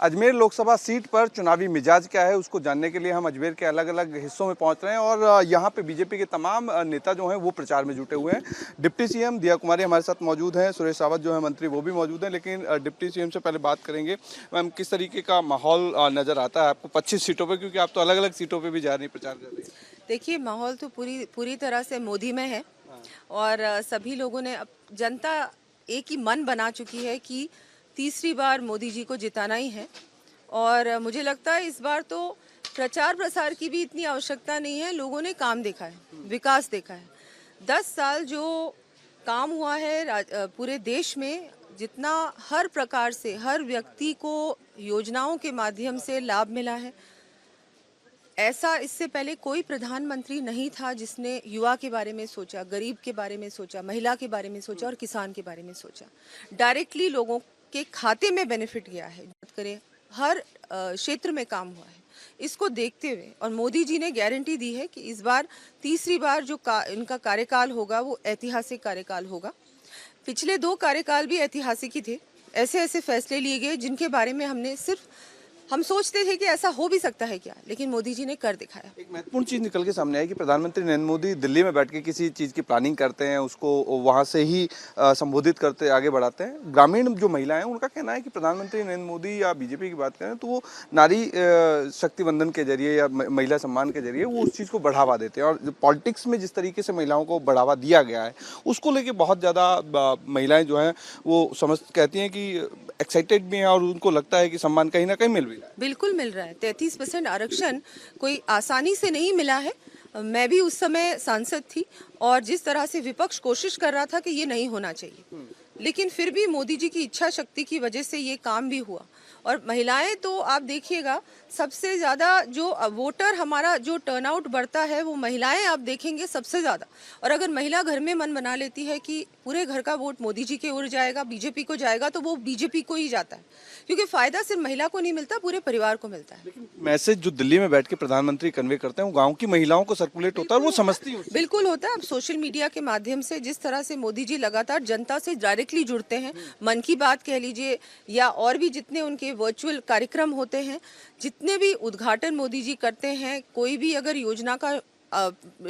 Ajmer Lok Sabha seat पर चुनावी मिजाज क्या है उसको जानने के लिए हम अजमेर के अलग अलग हिस्सों में पहुंच रहे हैं और यहाँ पे बीजेपी के तमाम नेता जो हैं वो प्रचार में जुटे हुए हैं। डिप्टी सीएम दिया कुमारी हमारे साथ मौजूद हैं, सुरेश रावत जो है मंत्री वो भी मौजूद हैं, लेकिन डिप्टी सीएम से पहले बात करेंगे। मैम, किस तरीके का माहौल नज़र आता है आपको 25 सीटों पर, क्योंकि आप तो अलग अलग सीटों पर भी जा रही प्रचार कर रही हैं? देखिए, माहौल तो पूरी तरह से मोदी में है और सभी लोगों ने जनता एक ही मन बना चुकी है कि तीसरी बार मोदी जी को जिताना ही है। और मुझे लगता है इस बार तो प्रचार प्रसार की भी इतनी आवश्यकता नहीं है, लोगों ने काम देखा है, विकास देखा है। 10 साल जो काम हुआ है पूरे देश में, जितना हर प्रकार से हर व्यक्ति को योजनाओं के माध्यम से लाभ मिला है, ऐसा इससे पहले कोई प्रधानमंत्री नहीं था जिसने युवा के बारे में सोचा, गरीब के बारे में सोचा, महिला के बारे में सोचा और किसान के बारे में सोचा। डायरेक्टली लोगों के खाते में बेनिफिट गया है। बात करें, हर क्षेत्र में काम हुआ है। इसको देखते हुए और मोदी जी ने गारंटी दी है कि इस बार तीसरी बार जो इनका कार्यकाल होगा वो ऐतिहासिक कार्यकाल होगा। पिछले 2 कार्यकाल भी ऐतिहासिक ही थे। ऐसे ऐसे फैसले लिए गए जिनके बारे में हम सोचते थे कि ऐसा हो भी सकता है क्या, लेकिन मोदी जी ने कर दिखाया। एक महत्वपूर्ण चीज निकल के सामने आई कि प्रधानमंत्री नरेंद्र मोदी दिल्ली में बैठ के किसी चीज की प्लानिंग करते हैं, उसको वहां से ही संबोधित करते आगे बढ़ाते हैं। ग्रामीण जो महिलाएं हैं उनका कहना है कि प्रधानमंत्री नरेंद्र मोदी या बीजेपी की बात करें तो वो नारी शक्ति बंधन के जरिए या महिला सम्मान के जरिए वो उस चीज को बढ़ावा देते हैं। और पॉलिटिक्स में जिस तरीके से महिलाओं को बढ़ावा दिया गया है उसको लेके बहुत ज्यादा महिलाएं जो है वो कहती हैं कि एक्साइटेड भी हैं और उनको लगता है कि सम्मान कहीं ना कहीं मिल भी रहा है। बिल्कुल मिल रहा है। 33% आरक्षण कोई आसानी से नहीं मिला है। मैं भी उस समय सांसद थी और जिस तरह से विपक्ष कोशिश कर रहा था कि ये नहीं होना चाहिए, लेकिन फिर भी मोदी जी की इच्छा शक्ति की वजह से ये काम भी हुआ। और महिलाएं तो आप देखिएगा, सबसे ज़्यादा जो वोटर हमारा जो टर्नआउट बढ़ता है वो महिलाएं आप देखेंगे सबसे ज़्यादा। और अगर महिला घर में मन बना लेती है कि पूरे घर का वोट मोदी जी के ओर जाएगा, बीजेपी को जाएगा, तो वो बीजेपी को ही जाता है, क्योंकि फायदा सिर्फ महिला को नहीं मिलता, पूरे परिवार को मिलता है। लेकिन मैसेज जो दिल्ली में बैठ के प्रधानमंत्री कन्वे करते हैं वो गांव की महिलाओं को सर्कुलेट होता है और वो समझती है। बिल्कुल होता है। अब सोशल मीडिया के माध्यम से जिस तरह से मोदी जी लगातार जनता से डायरेक्टली जुड़ते हैं, मन की बात कह लीजिए या और भी जितने उनके वर्चुअल कार्यक्रम होते हैं, जितने भी उद्घाटन मोदी जी करते हैं, कोई भी अगर योजना का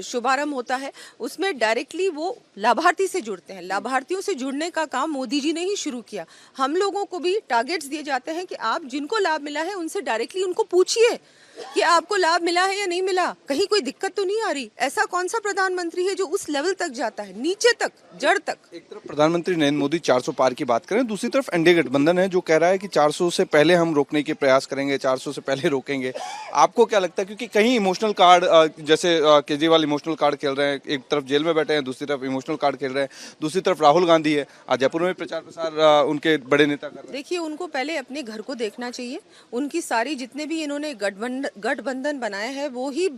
शुभारंभ होता है उसमें डायरेक्टली वो लाभार्थी से जुड़ते हैं। लाभार्थियों से जुड़ने का काम मोदी जी ने ही शुरू किया। हम लोगों को भी टारगेट्स दिए जाते हैं कि आप जिनको लाभ मिला है उनसे डायरेक्टली उनको पूछिए कि आपको लाभ मिला है या नहीं मिला, कहीं कोई दिक्कत तो नहीं आ रही। ऐसा कौन सा प्रधानमंत्री है जो उस लेवल तक जाता है, नीचे तक, जड़ तक। एक तरफ प्रधानमंत्री नरेंद्र मोदी 400 पार की बात करें, दूसरी तरफ एनडीए गठबंधन है जो कह रहा है कि 400 से पहले हम रोकने के प्रयास करेंगे, 400 से पहले रोकेंगे। आपको क्या लगता है, क्योंकि कहीं इमोशनल कार्ड जैसे केजरीवाल इमोशनल कार्ड खेल रहे हैं, एक तरफ जेल में बैठे हैं, दूसरी तरफ इमोशनल कार्ड खेल रहे हैं, दूसरी तरफ राहुल गांधी है, आज जयपुर में प्रचार प्रसार उनके बड़े नेता कर रहे हैं। देखिए, उनको पहले अपने घर को देखना चाहिए। उनकी सारी जितने भी इन्होंने गठबंधन बनाया है वो ही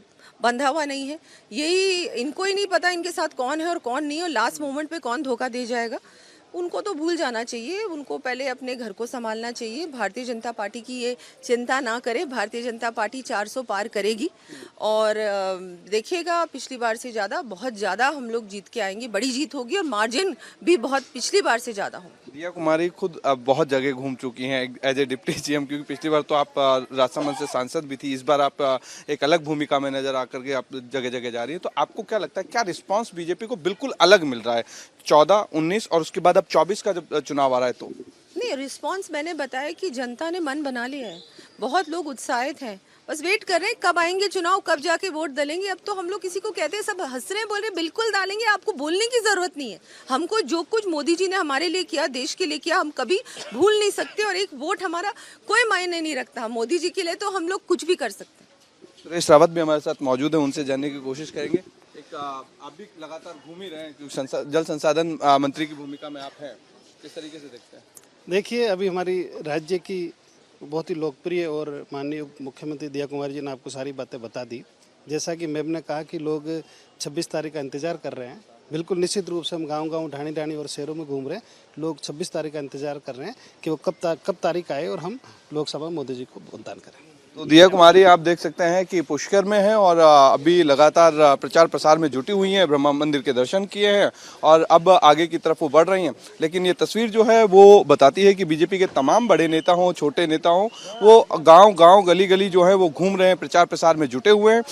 बंधा हुआ नहीं है। यही इनको ही नहीं पता इनके साथ कौन है और कौन नहीं है और लास्ट मोमेंट पे कौन धोखा दे जाएगा। उनको तो भूल जाना चाहिए। उनको पहले अपने घर को संभालना चाहिए। भारतीय जनता पार्टी की ये चिंता ना करें। भारतीय जनता पार्टी 400 पार करेगी और देखिएगा पिछली बार से ज़्यादा, बहुत ज़्यादा हम लोग जीत के आएंगे। बड़ी जीत होगी और मार्जिन भी बहुत पिछली बार से ज़्यादा होगा। दिया कुमारी खुद बहुत जगह घूम चुकी हैं एज ए डिप्टी सीएम, क्योंकि पिछली बार तो आप राजसमंद से सांसद भी थी, इस बार आप एक अलग भूमिका में नजर आकर के आप जगह जगह जा रही हैं। तो आपको क्या लगता है, क्या रिस्पांस बीजेपी को बिल्कुल अलग मिल रहा है 14, 19 और उसके बाद अब 24 का जब चुनाव आ रहा है? तो नहीं, रिस्पांस मैंने बताया कि जनता ने मन बना लिया है। बहुत लोग उत्साहित हैं, बस वेट कर रहे हैं कब आएंगे चुनाव, कब जाके वोट डालेंगे। अब तो हम लोग किसी को कहते हैं, सब हंस रहे हैं, बोल रहे हैं बिल्कुल डालेंगे, आपको बोलने की जरूरत नहीं है। हमको जो कुछ मोदी जी ने हमारे लिए किया, देश के लिए किया, हम कभी भूल नहीं सकते। और एक वोट हमारा कोई मायने नहीं रखता। मोदी जी के लिए तो हम लोग कुछ भी कर सकते हैं। सुरेश रावत भी हमारे साथ मौजूद है, उनसे जानने की कोशिश करेंगे। एक आप भी लगातार घूम ही रहे हैं क्योंकि जल संसाधन मंत्री की भूमिका में आप हैं, किस तरीके से देखते हैं? देखिए, अभी हमारी राज्य की बहुत ही लोकप्रिय और माननीय मुख्यमंत्री दिया कुमारी जी ने आपको सारी बातें बता दी। जैसा कि मैम ने कहा कि लोग 26 तारीख का इंतज़ार कर रहे हैं, बिल्कुल निश्चित रूप से हम गांव-गांव, ढाणी-ढाणी और शहरों में घूम रहे हैं। लोग 26 तारीख का इंतज़ार कर रहे हैं कि वो कब तारीख आए और हम लोकसभा मोदी जी को मतदान करें। तो दिया कुमारी आप देख सकते हैं कि पुष्कर में है और अभी लगातार प्रचार प्रसार में जुटी हुई हैं, ब्रह्मा मंदिर के दर्शन किए हैं और अब आगे की तरफ वो बढ़ रही हैं। लेकिन ये तस्वीर जो है वो बताती है कि बीजेपी के तमाम बड़े नेता हों, छोटे नेता हों, वो गांव-गांव, गली-गली जो है वो घूम रहे हैं, प्रचार प्रसार में जुटे हुए हैं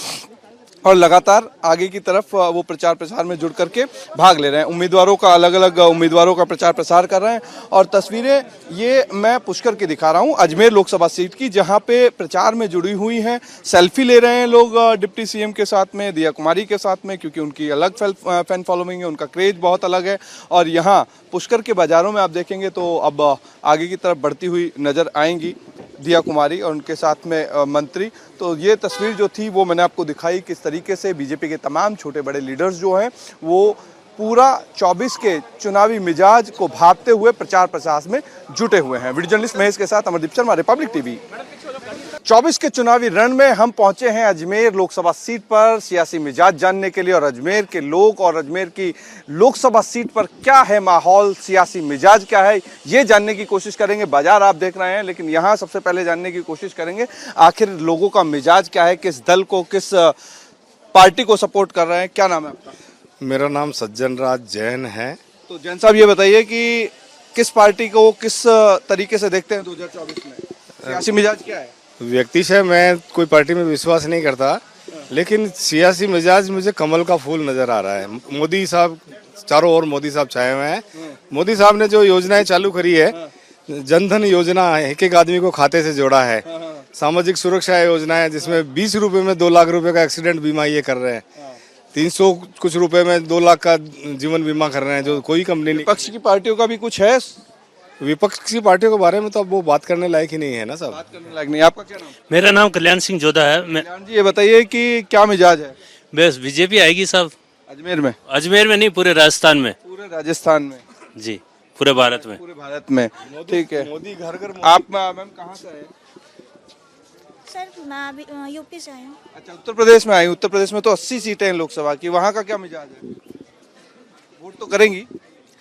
और लगातार आगे की तरफ वो प्रचार प्रसार में जुड़ करके भाग ले रहे हैं। उम्मीदवारों का अलग-अलग उम्मीदवारों का प्रचार प्रसार कर रहे हैं और तस्वीरें ये मैं पुष्कर की दिखा रहा हूँ, अजमेर लोकसभा सीट की, जहाँ पे प्रचार में जुड़ी हुई हैं। सेल्फी ले रहे हैं लोग डिप्टी सीएम के साथ में, दिया कुमारी के साथ में, क्योंकि उनकी अलग फैन फॉलोइंग है, उनका क्रेज बहुत अलग है। और यहाँ पुष्कर के बाजारों में आप देखेंगे तो अब आगे की तरफ बढ़ती हुई नजर आएंगी दिया कुमारी और उनके साथ में मंत्री। तो ये तस्वीर जो थी वो मैंने आपको दिखाई, किस तरीके से बीजेपी के तमाम छोटे बड़े लीडर्स जो हैं वो पूरा 24 के चुनावी मिजाज को भांपते हुए प्रचार प्रसार में जुटे हुए हैं। वीडियो जर्नलिस्ट महेश के साथ अमरदीप शर्मा, रिपब्लिक टीवी। 24 के चुनावी रण में हम पहुंचे हैं अजमेर लोकसभा सीट पर सियासी मिजाज जानने के लिए और अजमेर के लोग और अजमेर की लोकसभा सीट पर क्या है माहौल, सियासी मिजाज क्या है, ये जानने की कोशिश करेंगे। बाजार आप देख रहे हैं, लेकिन यहाँ सबसे पहले जानने की कोशिश करेंगे आखिर लोगों का मिजाज क्या है, किस दल को, किस पार्टी को सपोर्ट कर रहे हैं। क्या नाम है आपका? मेरा नाम सज्जन राज जैन है। तो जैन साहब ये बताइए कि किस पार्टी को किस तरीके से देखते हैं 2024 में, सियासी मिजाज क्या है? व्यक्ति से मैं कोई पार्टी में विश्वास नहीं करता, लेकिन सियासी मिजाज मुझे कमल का फूल नजर आ रहा है। मोदी साहब, चारों ओर मोदी साहब छाए हुए हैं। मोदी साहब ने जो योजनाएं चालू करी है, जनधन योजना एक एक आदमी को खाते से जोड़ा है, सामाजिक सुरक्षा योजना है जिसमें 20 रुपए में 2 लाख रुपए का एक्सीडेंट बीमा ये कर रहे हैं, 300 कुछ रुपए में 2 लाख का जीवन बीमा कर रहे हैं, जो कोई कंपनी नहीं। विपक्ष की पार्टियों का भी कुछ है? विपक्ष की पार्टियों के बारे में तो अब वो बात करने लायक ही नहीं है ना साहब। बात करने लायक नहीं। आपका क्या नाम? मेरा नाम कल्याण सिंह जोधा है। मैं कल्याण जी ये बताइए कि क्या मिजाज है बस बीजेपी आएगी साहब। अजमेर में? अजमेर में नहीं, पूरे राजस्थान में। पूरे राजस्थान में? जी, पूरे भारत में। पूरे भारत में, ठीक है। मोदी घर घर आप मैम कहाँ से आए? सर मैं अभी यूपी से आई हूँ। अच्छा, उत्तर प्रदेश में आई। उत्तर प्रदेश में तो 80 सीटें हैं लोकसभा की, वहाँ का क्या मिजाज है? वोट तो करेंगी?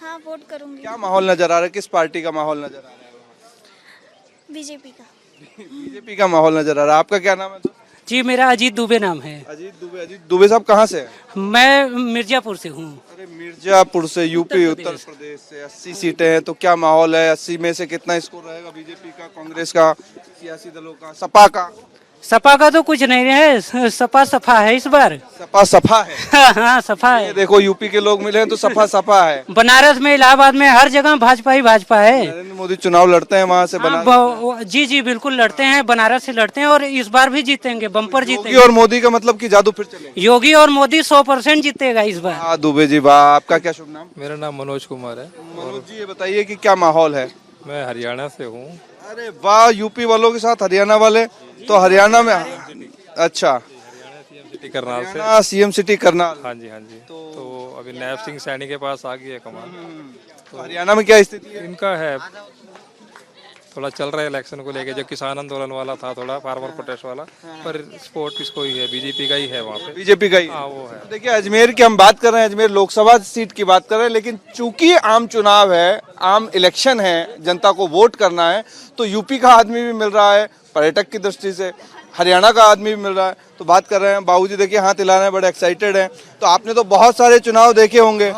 हाँ वोट करूँगी। क्या माहौल नजर आ रहा है, किस पार्टी का माहौल नजर आ रहा है? बीजेपी का। बीजेपी का माहौल नजर आ रहा है। आपका क्या नाम है? जी मेरा अजीत दुबे नाम है। अजीत दुबे। अजीत दुबे साहब कहाँ से हैं? मैं मिर्जापुर से हूँ। अरे मिर्जापुर से, यूपी, उत्तर प्रदेश से। 80 सीटें हैं तो क्या माहौल है? 80 में से कितना स्कोर रहेगा बीजेपी का, कांग्रेस का, सियासी दलों का, सपा का? सपा का तो कुछ नहीं है, सपा सफा है इस बार। सपा सफा है? हाँ सफा ये है। देखो यूपी के लोग मिले हैं तो सपा सपा है। बनारस में, इलाहाबाद में, हर जगह भाजपा ही भाजपा है। नरेंद्र मोदी चुनाव लड़ते हैं वहाँ से हाँ, बनारस। जी जी बिल्कुल लड़ते हैं, बनारस से लड़ते हैं और इस बार भी जीतेंगे, बम्पर योगी जीतेंगे। और मोदी का मतलब कि जादू फिर चलेगा। योगी और मोदी 100% जीतेगा इस बार। हाँ दुबे जी, वाह। आपका क्या शुभ नाम? मेरा नाम मनोज कुमार है। मनोज जी ये बताइए कि क्या माहौल है? मैं हरियाणा से हूँ। अरे वाह, यूपी वालों के साथ हरियाणा वाले। तो हरियाणा में, अच्छा, सिटी करनाल से। Haryana CM city Karnal. हाँ जी, हाँ जी। तो अभी नैब सिंह सैनी के पास आ गई है कमान। तो हरियाणा में क्या स्थिति है? इनका है थोड़ा चल रहा है इलेक्शन को लेके, जो किसान आंदोलन वाला था, थोड़ा फार्मर प्रोटेस्ट वाला, पर सपोर्ट किसको ही है, बीजेपी का ही है वहाँ पे। बीजेपी का ही? हाँ वो है। देखिए अजमेर की हम बात कर रहे हैं, अजमेर लोकसभा सीट की बात कर रहे हैं, लेकिन चूंकि आम चुनाव है, आम इलेक्शन है, जनता को वोट करना है, तो यूपी का आदमी भी मिल रहा है पर्यटक की दृष्टि से, हरियाणा का आदमी भी मिल रहा है। तो बात कर रहे हैं, बाबूजी देखिए हाथ हिला रहे हैं, बड़े एक्साइटेड हैं। तो आपने तो बहुत सारे चुनाव देखे होंगे।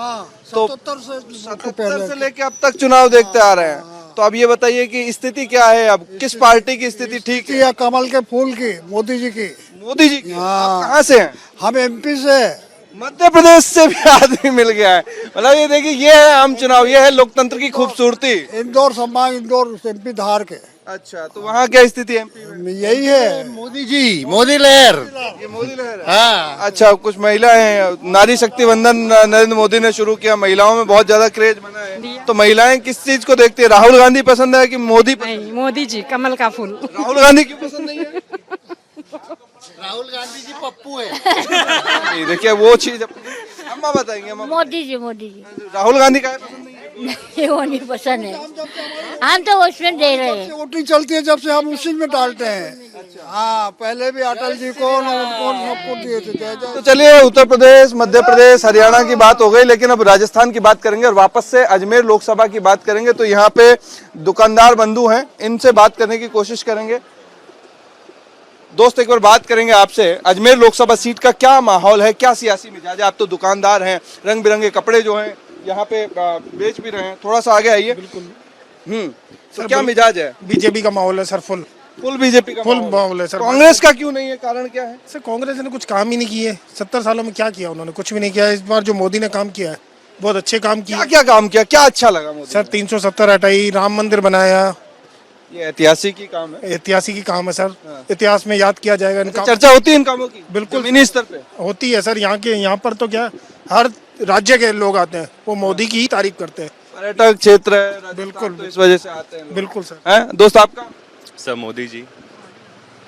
तो 77 से लेके अब तक चुनाव देखते आ रहे हैं। तो अब ये बताइए कि स्थिति क्या है, अब किस पार्टी की स्थिति ठीक है? या कमल के फूल की, मोदी जी की। मोदी जी की? आप कहाँ से हैं? हम एमपी से। मध्य प्रदेश से भी आदमी मिल गया है। मतलब ये देखिए, ये है आम चुनाव, ये है लोकतंत्र की खूबसूरती। इंदौर संभाग, इंदौर एमपी धार के। अच्छा, तो वहाँ क्या स्थिति है? यही है मोदी जी, मोदी लहर। ये मोदी लहर है। हाँ, अच्छा, कुछ महिला है, नारी शक्ति वंदन नरेंद्र मोदी ने शुरू किया, महिलाओं में बहुत ज्यादा क्रेज बना है। तो महिलाएं किस चीज को देखती है? राहुल गांधी पसंद है कि मोदी पसंद? नहीं, मोदी जी, कमल का फूल। राहुल गांधी क्यों पसंद नहीं है? राहुल गांधी जी पप्पू है। नहीं, देखिए वो चीज अम्मा बताएंगे। अम्मा मोदी जी, मोदी जी। राहुल गांधी का पसंद नहीं है? नहीं वो नहीं पसंद है, हम तो उसमें दे रहे हैं। वोटिंग चलती है जब से हम उसी में डालते हैं। हाँ, पहले भी अटल जी को सबको दिए थे। जय जय। तो चलिए, उत्तर प्रदेश, मध्य प्रदेश, हरियाणा की बात हो गई, लेकिन अब राजस्थान की बात करेंगे और वापस से अजमेर लोकसभा की बात करेंगे। तो यहाँ पे दुकानदार बंधु हैं, इनसे बात करने की कोशिश करेंगे। दोस्त एक बार बात करेंगे आपसे, अजमेर लोकसभा सीट का क्या माहौल है, क्या सियासी मिजाज है? आप तो दुकानदार हैं, रंग बिरंगे कपड़े जो हैं यहाँ पे बेच भी रहे हैं, थोड़ा सा आगे आइए। बिल्कुल। तो क्या मिजाज है? बीजेपी का माहौल है सर, फुल बीजेपी का फुल माहौल है सर। कांग्रेस का क्यों नहीं है, कारण क्या है? सर कांग्रेस ने कुछ काम ही नहीं किए, 70 सालों में क्या किया उन्होंने? कुछ भी नहीं किया। इस बार जो मोदी ने काम किया है बहुत अच्छे काम किए। क्या क्या काम किया, क्या अच्छा लगा मोदी सर 370 हटाई, राम मंदिर बनाया, ये ऐतिहासिक ही काम है। ऐतिहासिक ही काम है सर। इतिहास में याद किया जाएगा इनका। चर्चा होती है इन कामों की? बिल्कुल जमीनी स्तर पे होती है सर। यहाँ पर तो क्या हर राज्य के लोग आते हैं, वो मोदी की ही तारीफ करते हैं। पर्यटक क्षेत्र है राजस्थान, बिल्कुल, तो इस वजह से आते हैं लोग। बिल्कुल सर। हैं दोस्त आपका? सर मोदी जी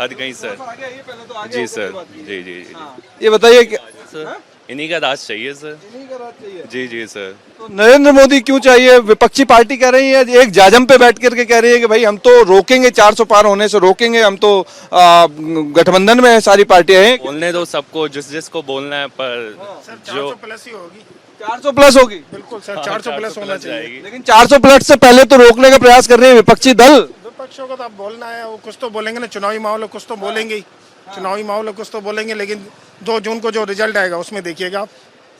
हद गई सर। आगे आइए, पहले तो आगे जी होकर सर, के बात कीजिए। जी जी जी हाँ, ये बताइए कि सर इन्हीं का राज चाहिए सर। इन्हीं का राज चाहिए। जी जी सर। तो नरेंद्र मोदी क्यों चाहिए? विपक्षी पार्टी कह रही है, एक जाजम पे बैठ करके कह रही है कि भाई हम तो रोकेंगे, 400 पार होने से रोकेंगे, हम तो गठबंधन में है सारी पार्टियां हैं। बोलने दो सबको, जिसको बोलना है, पर जो 400 प्लस ही होगी। 400 प्लस होगी। बिल्कुल सर, 400 प्लस होना चाहिए। लेकिन 400 प्लस से पहले तो रोकने का प्रयास कर रहे हैं विपक्षी दल। विपक्षों को तो अब बोलना है, वो कुछ तो बोलेंगे ना, चुनावी माहौल है, कुछ तो बोलेंगे ही। चुनावी माहौल है, कुछ तो बोलेंगे, लेकिन 2 जून को जो रिजल्ट आएगा उसमें देखिएगा आप।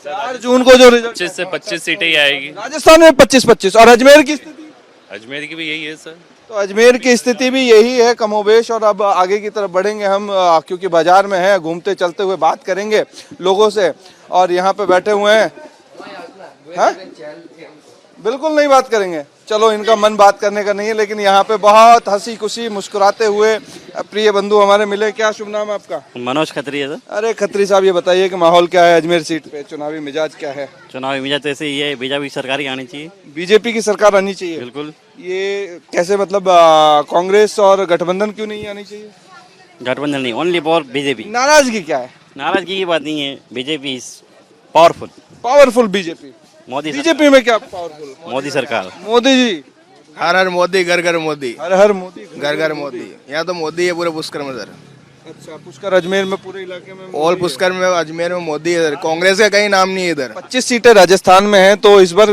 4 जून को जो रिजल्ट 25 से 25 सीटें ही आएगी। राजस्थान में 25-25 और अजमेर की स्थिति? अजमेर की भी यही है सर। तो अजमेर की स्थिति भी यही है कमोबेश। और अब आगे की तरफ बढ़ेंगे हम, क्योंकि बाजार में है, घूमते चलते हुए बात करेंगे लोगों से। और यहाँ पे बैठे हुए हैं, बिल्कुल नहीं बात करेंगे, चलो इनका मन बात करने का नहीं है। लेकिन यहाँ पे बहुत हंसी खुशी मुस्कुराते हुए प्रिय बंधु हमारे मिले। क्या शुभ नाम है आपका? मनोज खत्री है सर। अरे खत्री साहब, ये बताइए कि माहौल क्या है अजमेर सीट पे, चुनावी मिजाज क्या है? चुनावी मिजाज तो ऐसे ही है, बीजेपी सरकार ही आनी चाहिए। बीजेपी की सरकार आनी चाहिए? बिल्कुल। ये कैसे, मतलब कांग्रेस और गठबंधन क्यों नहीं आनी चाहिए? गठबंधन नहीं, ओनली फॉर बीजेपी। नाराजगी क्या है? नाराजगी की बात नहीं है, BJP is powerful. Powerful BJP? Modi BJP में क्या पावरफुल? मोदी सरकार। मोदी जी, हर हर मोदी, घर घर मोदी, हर हर मोदी, घर घर मोदी। यहाँ तो मोदी है पूरे पुष्कर में सर। अच्छा, पुष्कर अजमेर में, पूरे इलाके में ऑल पुष्कर में, अजमेर में मोदी है सर। कांग्रेस का कहीं नाम नहीं है इधर। 25 सीटें राजस्थान में है, तो इस बार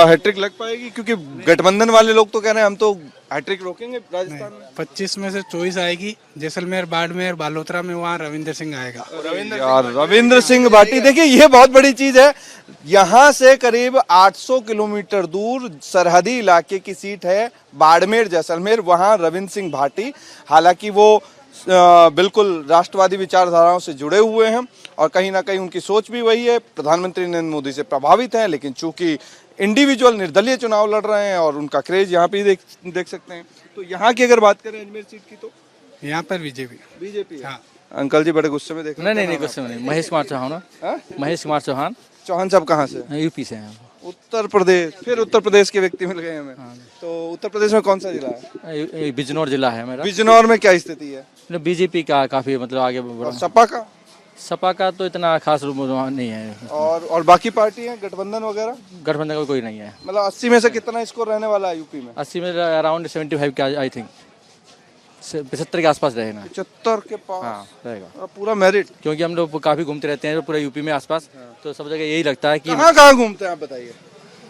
हैट्रिक लग पाएगी? क्योंकि गठबंधन वाले लोग तो कह रहे हैं हम तो हैट्रिक रोकेंगे राजस्थान में। 25 में से 24 आएगी। जैसलमेर, बाड़मेर, बालोतरा में वहाँ रविंद्र सिंह आएगा। यार रविंद्र सिंह भाटी, देखिए ये बहुत बड़ी चीज है। यहाँ से करीब 800 किलोमीटर दूर सरहदी इलाके की सीट है बाड़मेर जैसलमेर, वहाँ रविंद्र सिंह भाटी। हालांकि वो बिल्कुल राष्ट्रवादी विचारधाराओं से जुड़े हुए हैं और कहीं ना कहीं उनकी सोच भी वही है, प्रधानमंत्री नरेंद्र मोदी से प्रभावित हैं। लेकिन चूंकि इंडिविजुअल निर्दलीय चुनाव लड़ रहे हैं और उनका क्रेज यहाँ पे देख सकते हैं। तो यहाँ की अगर बात करें अजमेर सीट की, तो यहाँ पर बीजेपी। बीजेपी। हाँ। अंकल जी बड़े गुस्से में देख रहे हैं। नहीं गुस्से में नहीं, महेश कुमार चौहान। महेश कुमार चौहान। चौहान साहब कहाँ से? यूपी से हैं। उत्तर प्रदेश। फिर उत्तर प्रदेश के व्यक्ति मिल गए हमें। तो उत्तर प्रदेश में कौन सा जिला है? बिजनौर जिला है मेरा। बिजनौर में क्या स्थिति है? बीजेपी का काफी मतलब आगे बढ़ा। और सपा का? सपा का तो इतना खास रुझान नहीं है। और बाकी पार्टी है गठबंधन वगैरह? गठबंधन का कोई नहीं है। मतलब 80 में से कितना स्कोर रहने वाला है यूपी में? 80 में अराउंड 75 का, आई थिंक 75 के आसपास रहेगा। 75 के पास? हाँ रहेगा। पूरा मेरिट? क्योंकि हम लोग काफी घूमते रहते हैं पूरा यूपी में आसपास, तो सब जगह यही लगता है कि कहाँ घूमते हैं आप बताइए?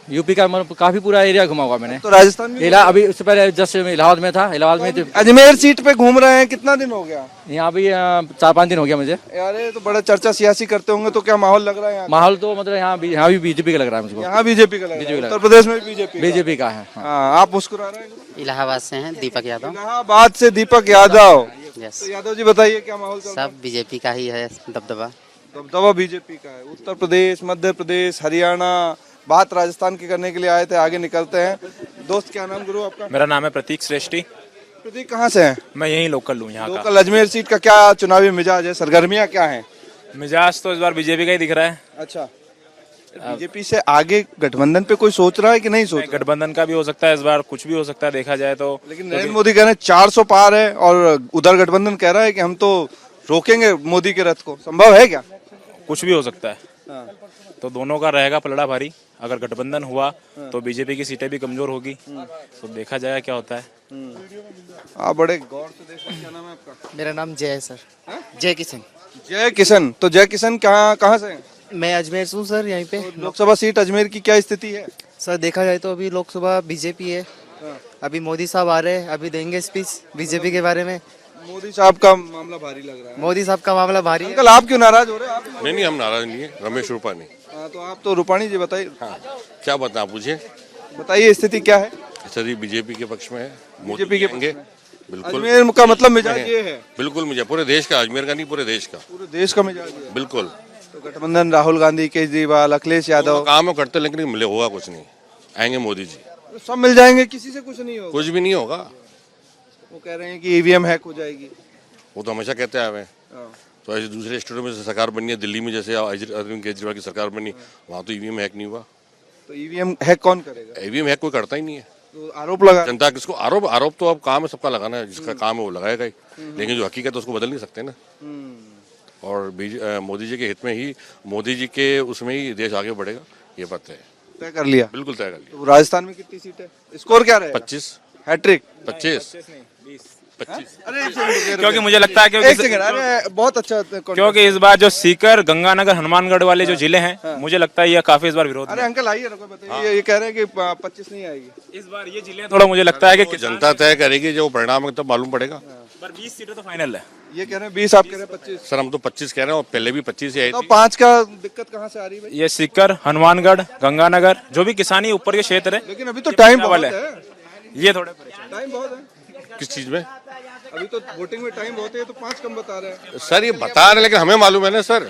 यूपी का मतलब काफी पूरा एरिया घुमा हुआ मैंने। तो राजस्थान में अभी उससे पहले जस्ट इलाहाबाद में था। इलाहाबाद में अजमेर सीट पे घूम रहे हैं, कितना दिन हो गया? यहाँ भी 4-5 दिन हो गया मुझे। यार ये तो बड़ा चर्चा सियासी करते होंगे, तो क्या माहौल लग रहा है यहाँ? माहौल तो मतलब यहाँ भी बीजेपी का लग रहा है मुझको। यहाँ बीजेपी का लग रहा है, बीजेपी उत्तर प्रदेश में बीजेपी का है। हाँ, आप मुस्कुरा रहे हैं? इलाहाबाद से हैं, दीपक यादव। इलाहाबाद से दीपक यादव। यस, तो यादव जी बताइए क्या माहौल चल रहा है? सब बीजेपी का ही है दबदबा। दबदबा बीजेपी का है। उत्तर प्रदेश, मध्य प्रदेश, हरियाणा, बात राजस्थान की करने के लिए आए थे, आगे निकलते हैं। दोस्त क्या नाम गुरु आपका? मेरा नाम है प्रतीक श्रेष्ठी। प्रतीक कहाँ से हैं? मैं यहीं लोकल हूँ यहाँ का। लोकल। अजमेर सीट का क्या चुनावी मिजाज है, सरगर्मियाँ क्या हैं? मिजाज तो इस बार बीजेपी का ही दिख रहा है। अच्छा, बीजेपी से आगे गठबंधन पे कोई सोच रहा है कि नहीं सोच रहा? गठबंधन का भी हो सकता है, इस बार कुछ भी हो सकता है देखा जाए तो। लेकिन नरेंद्र मोदी कह रहे हैं 400 पार है और उधर गठबंधन कह रहा है कि हम तो रोकेंगे मोदी के रथ को। संभव है क्या? कुछ भी हो सकता है। हाँ। तो दोनों का रहेगा पलड़ा भारी। अगर गठबंधन हुआ तो बीजेपी की सीटें भी कमजोर होगी, तो देखा जाएगा क्या होता है। आप बड़े गौर से देखो। क्या नाम है आपका? मेरा नाम जय है सर। जय किशन। जय किशन। तो जय किशन कहाँ से हैं? मैं अजमेर से हूँ सर। यहीं पे लोकसभा सीट अजमेर की क्या स्थिति है? सर देखा जाए तो अभी लोकसभा बीजेपी है। अभी मोदी साहब आ रहे हैं, अभी देंगे स्पीच बीजेपी के बारे में। मोदी साहब का मामला भारी लग रहा है। मोदी साहब का मामला भारी है। अंकल आप क्यों नाराज हो रहे हैं? आप नहीं, हम नाराज नहीं है। रमेश रूपानी। हाँ, तो आप तो रूपाणी जी बताइए। हाँ, क्या बताएं पूछे? बताइए स्थिति क्या है? सर बीजेपी के पक्ष में है। बीजेपी के आएंगे। बिल्कुल। अजमेर का मतलब मिजाज ये है? बिल्कुल मुझे पूरे देश का, अजमेर का नहीं, पूरे देश का। पूरे देश का मिजाज है। बिल्कुल। तो गठबंधन राहुल गांधी, केजरीवाल, अखिलेश यादव काम वो करते लेकिन मिले होगा कुछ नहीं। आएंगे मोदी जी, तो सब मिल जाएंगे, किसी से कुछ नहीं होगा। कुछ भी नहीं होगा। वो कह रहे हैं कि ईवीएम हैक हो जाएगी। वो तो हमेशा कहते आए हैं। तो ऐसे दूसरे स्टेटों में सरकार बनी है, दिल्ली में जैसे अरविंद केजरीवाल की सरकार बनी, वहाँ तो ईवीएम हैक नहीं हुआ। तो ईवीएम हैक कौन करेगा? ईवीएम हैक कोई करता ही नहीं है। तो आरोप लगा जनता किसको आरोप तो अब काम है सबका लगाना है, जिसका काम है वो लगाएगा ही। लेकिन जो हकीकत है उसको बदल नहीं सकते ना। और मोदी जी के हित में ही, मोदी जी के उसमें ही देश आगे बढ़ेगा, ये बात है। तय कर लिया? बिल्कुल तय कर लिया। तो राजस्थान में कितनी सीट है? स्कोर क्या रहेगा? 25 हैट्रिक 25 क्योंकि मुझे लगता है एक सेकंड, अरे बहुत अच्छा। क्योंकि इस बार जो सीकर, गंगानगर, हनुमानगढ़ वाले जो जिले हैं, मुझे लगता है ये काफी इस बार विरोध में। अरे अंकल आइए ना, कोई बताइए। ये कह रहे हैं कि 25 नहीं आएगी इस बार ये जिले थोड़ा मुझे लगता है कि जनता तय करेगी, जो परिणाम है तब मालूम पड़ेगा। पर 20 सीटें तो फाइनल है। ये कह रहे हैं 20, आप कह रहे हैं 25। सर हम तो 25 कह रहे हैं और पहले भी 25 ही आई तो थी। 5 का दिक्कत कहाँ से आ रही है भाई? ये सीकर, हनुमानगढ़, गंगानगर, जो भी किसानी ऊपर के क्षेत्र है, लेकिन अभी तो टाइम बहुत है। ये थोड़े परेशान। टाइम बहुत है। किस चीज में? अभी तो वोटिंग में टाइम बहुत है, तो 5 कम बता रहे हैं। सर ये बता रहे, लेकिन हमें मालूम है ना सर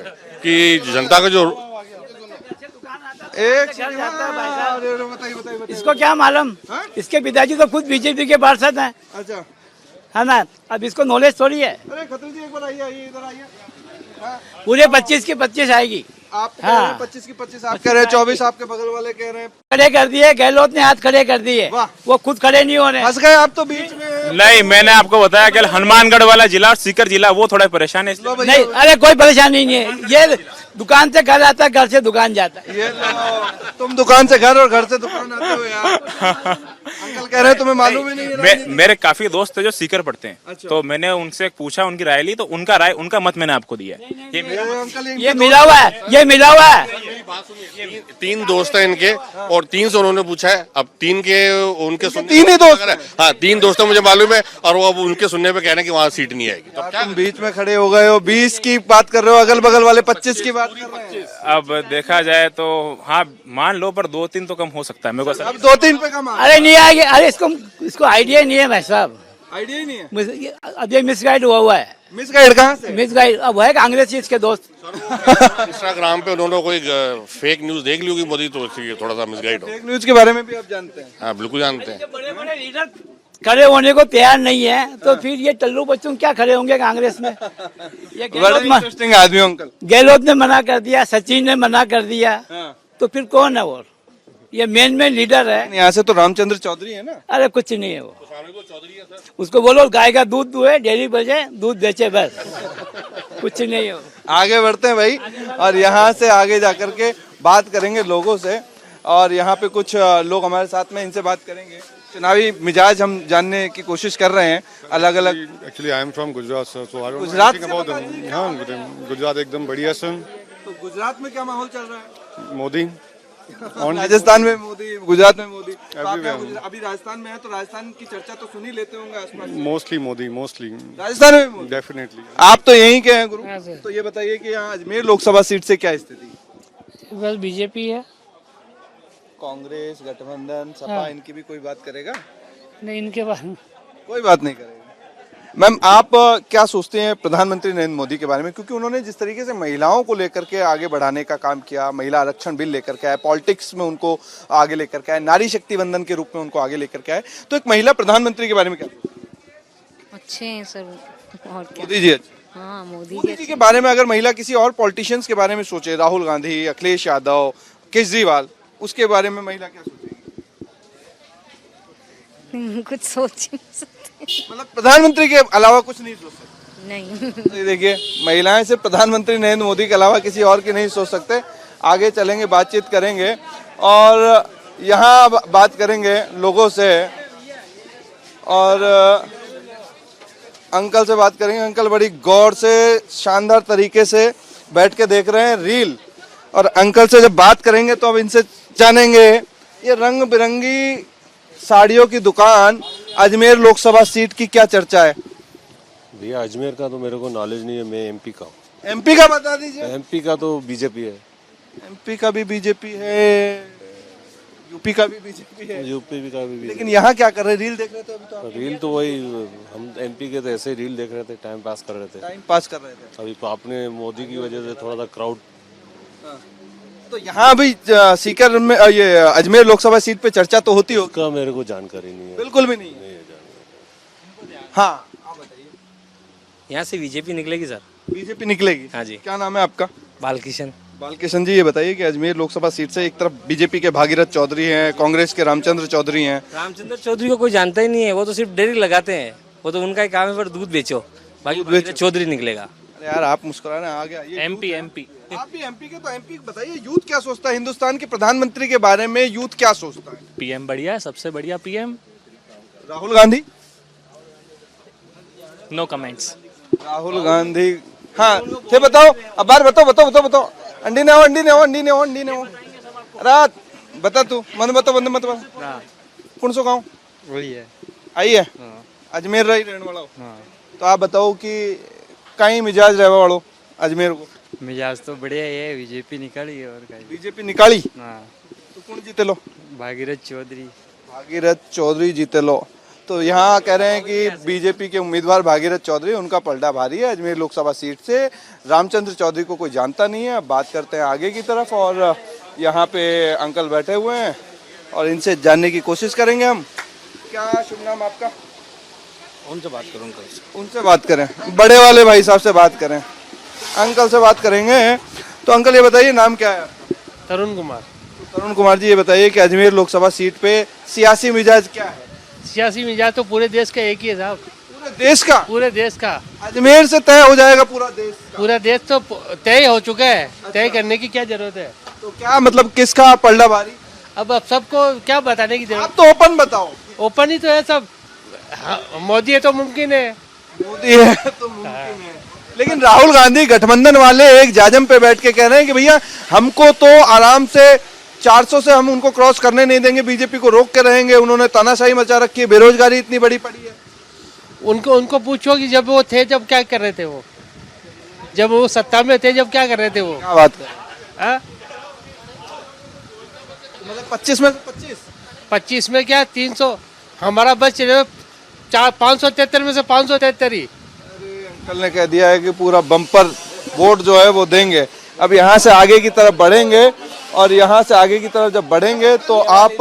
कि जनता का जो एक बताइए। इसको क्या मालूम? इसके पिताजी तो खुद बीजेपी के पार्षद हैं, अच्छा, है ना। अब इसको नॉलेज थोड़ी है। अरे खत्री जी एक बार आइए, इधर आइए। पूरे 25 की 25 आएगी। आप कह रहे हैं 25 की 25, आप कह रहे हैं 24, आपके बगल वाले कह रहे हैं। खड़े कर दिए, गहलोत ने हाथ खड़े कर दिए। वाह। वो खुद खड़े नहीं हो रहे। फंस गए आप तो बीच में। नहीं, मैंने आपको बताया कि हनुमानगढ़ वाला जिला और सीकर जिला वो थोड़ा परेशान है इसलिए। नहीं, अरे कोई परेशानी नहीं है। ये दुकान से घर आता है, घर से दुकान जाता है। ये तुम दुकान से घर और घर से दुकान आते हो यार। अंकल कह रहे हैं तुम्हें मालूम ही नहीं है। मेरे काफी दोस्त थे जो सीकर पढ़ते हैं, अच्छा। तो मैंने उनसे पूछा, उनकी राय ली, तो उनका राय, उनका मत मैंने आपको दिया है। ये मिला हुआ है, ये मिला हुआ है। 3 दोस्त हैं इनके और 3 से उन्होंने पूछा है। अब 3 के उनके सुनने, 3 ही दोस्त हैं। हाँ 3 दोस्त हैं मुझे मालूम है, और वो अब उनके सुनने पे कह रहे हैं कि वहाँ सीट नहीं आएगी। तो तुम बीच में खड़े हो गए हो, 20 की बात कर रहे हो, अगल बगल वाले 25 की बात कर रहे हैं। अब देखा जाए तो हाँ मान लो, पर 2-3 तो कम हो सकता है मेरे को। अब 2-3 पे कम अरे नहीं आएगी। अरे इसको आइडिया नहीं है भाई साहब। आइडिया ही नहीं है। अब ये मिसगाइड हुआ है। मिसगाइड कहाँ से? मिसगाइड अब है कांग्रेस इसके दोस्त। इंस्टाग्राम पे उन्होंने कोई फेक न्यूज देख ली होगी मोदी, तो इसलिए थोड़ा सा मिसगाइड हो। फेक न्यूज के बारे में भी आप जानते हैं? हाँ बिल्कुल जानते हैं। बड़े बड़े लीडर खड़े होने को तैयार नहीं है, तो फिर ये टल्लू बच्चों क्या खड़े होंगे कांग्रेस में? ये बड़ा इंटरेस्टिंग आदमी अंकल। गहलोत ने मना कर दिया, सचिन ने मना कर दिया, तो फिर कौन है वो? ये मेन लीडर है। यहाँ से तो रामचंद्र चौधरी है ना। अरे कुछ नहीं है वो। उसको बोलो गाय का दूध दुहे, डेयरी बजे दूध बेचे, बस। कुछ नहीं है वो। आगे बढ़ते हैं भाई, और यहाँ से आगे जाकर के बात करेंगे लोगों से, और यहाँ पे कुछ लोग हमारे साथ में, इनसे बात करेंगे। चुनावी मिजाज हम जानने की कोशिश कर रहे हैं अलग अलग। Actually I am from Gujarat sir, so I don't know Gujarat anything about them. हाँ गुजरात एकदम बढ़िया सर। तो गुजरात में क्या माहौल चल रहा है? मोदी राजस्थान में मोदी, गुजरात में मोदी। तो आप अभी राजस्थान में है, तो राजस्थान की चर्चा तो सुन ही लेते होंगे आसपास। मोस्टली मोदी, मोस्टली राजस्थान में मोदी? डेफिनेटली। आप तो यहीं के हैं गुरु, तो ये बताइए कि यहाँ अजमेर लोकसभा सीट से क्या स्थिति? बस बीजेपी है। कांग्रेस, गठबंधन, सपा, इनकी भी कोई बात करेगा? नहीं, इनके बारे में कोई बात नहीं करेगा। मैम आप क्या सोचते हैं प्रधानमंत्री नरेंद्र मोदी के बारे में, क्योंकि उन्होंने जिस तरीके से महिलाओं को लेकर के आगे बढ़ाने का काम किया, महिला आरक्षण बिल लेकर के आए, पॉलिटिक्स में उनको आगे लेकर के आए, नारी शक्ति वंदन के रूप में उनको आगे लेकर के आए, तो एक महिला प्रधानमंत्री के बारे में क्या? अच्छे हैं सर, और क्या। मोदी जी अच्छे। हाँ मोदी जी के बारे में अगर महिला किसी और पॉलिटिशियंस के बारे में सोचे, राहुल गांधी, अखिलेश यादव, केजरीवाल, उसके बारे में महिला क्या सोचेगी? कुछ सोच ही नहीं सकते। मतलब प्रधानमंत्री के अलावा कुछ नहीं सोच सकते? नहीं। तो देखिए, महिलाएं सिर्फ प्रधानमंत्री नरेंद्र मोदी के अलावा किसी और की नहीं सोच सकते। आगे चलेंगे, बातचीत करेंगे, और यहाँ बात करेंगे लोगों से, और अंकल से बात करेंगे। अंकल बड़ी गौर से, शानदार तरीके से बैठ के देख रहे हैं रील, और अंकल से जब बात करेंगे तो अब इनसे जानेंगे ये रंग बिरंगी साड़ियों की दुकान अजमेर लोकसभा सीट की क्या चर्चा है। भैया अजमेर का तो मेरे को नॉलेज नहीं है, मैं एमपी का हूँ। एमपी का बता दीजिए। एमपी का तो बीजेपी है। एमपी का भी बीजेपी है, यूपी का भी बीजेपी है, यूपी का भी लेकिन यहाँ क्या कर रहे, रील देख रहे थे अभी तो आप? रील तो वही, हम एमपी के तो ऐसे ही रील देख रहे थे, टाइम पास कर रहे थे। टाइम पास कर रहे थे। अभी तो आपने मोदी की वजह से थोड़ा सा क्राउड। तो यहाँ अभी सीकर में ये अजमेर लोकसभा सीट पे चर्चा तो होती होगी। का मेरे को जानकारी नहीं है। बिल्कुल भी नहीं है। हाँ आप बताइए। यहाँ से बीजेपी निकलेगी सर। बीजेपी निकलेगी? हाँ जी। क्या नाम है आपका? बालकिशन। बालकिशन जी, ये बताइए कि अजमेर लोकसभा सीट से एक तरफ बीजेपी के भागीरथ चौधरी हैं, कांग्रेस के रामचंद्र चौधरी हैं। रामचंद्र चौधरी को कोई जानता ही नहीं है, वो तो सिर्फ डेयरी लगाते हैं, वो तो उनका ही काम है, पर दूध बेचो, बाकी भागीरथ चौधरी निकलेगा। अरे यार आप मुस्कुरा रहे हैं, आ गया ये एमपी एमपी आप भी एमपी के, तो एमपी बताइए यूथ क्या सोचता है, हिंदुस्तान के प्रधानमंत्री के बारे में यूथ क्या सोचता है? पीएम बढ़िया, सबसे बढ़िया PM. Rahul Gandhi? No comments. Rahul Gandhi, हाँ थे, बताओ अब बार बताओ। अंडी ने हो। रात बता तू, मन बता कौन सो गाँव वही है। आई है अजमेर रही रहने वाला हो। तो आप बताओ कि कहीं मिजाज रहने वालों अजमेर को? मिजाज तो बढ़िया है, बीजेपी निकाली और बीजेपी निकाली। हाँ, तो कौन जीते लो? भागीरथ चौधरी जीते लो। तो यहाँ कह रहे हैं कि बीजेपी के उम्मीदवार भागीरथ चौधरी, उनका पलड़ा भारी है अजमेर लोकसभा सीट से। रामचंद्र चौधरी को कोई जानता नहीं है। बात करते हैं आगे की तरफ, और यहाँ पे अंकल बैठे हुए हैं और इनसे जानने की कोशिश करेंगे हम। क्या शुभ नाम आपका? उनसे बात करूँ अंकल। उनसे बात करें, बड़े वाले भाई साहब से बात करें, अंकल से बात करेंगे। तो अंकल ये बताइए नाम क्या है आपका? तरुण कुमार। तरुण कुमार जी, ये बताइए कि अजमेर लोकसभा सीट पे सियासी मिजाज क्या है? सियासी मिजाज तो पूरे देश का एक ही है साहब। पूरे देश का? पूरे देश का। अजमेर से तय हो जाएगा पूरा देश? पूरा देश तो तय हो चुका है। तय करने की क्या जरूरत है? तो क्या मतलब किसका पलड़ा भारी? अब सबको क्या बताने की जरूरत? आप तो ओपन बताओ। ओपन ही तो है सब। हाँ, मोदी है तो मुमकिन है। मोदी है तो मुमकिन है। लेकिन राहुल गांधी गठबंधन वाले एक जाजम पे बैठ के कह रहे हैं कि भैया हमको तो आराम से 400 से हम उनको क्रॉस करने नहीं देंगे, बीजेपी को रोक के रहेंगे। उन्होंने तानाशाही मचा रखी है, बेरोजगारी इतनी बड़ी पड़ी है। उनको पूछो कि जब वो थे जब क्या कर रहे थे, वो जब वो सत्ता में थे जब क्या कर रहे थे वो? क्या बात कर? मतलब 25 में 25 में क्या 300 हमारा बस चले 573 में से 573 ही। अंकल ने कह दिया है कि पूरा बम्पर वोट जो है वो देंगे। अब यहाँ से आगे की तरफ बढ़ेंगे, और यहाँ से आगे की तरफ जब बढ़ेंगे तो आप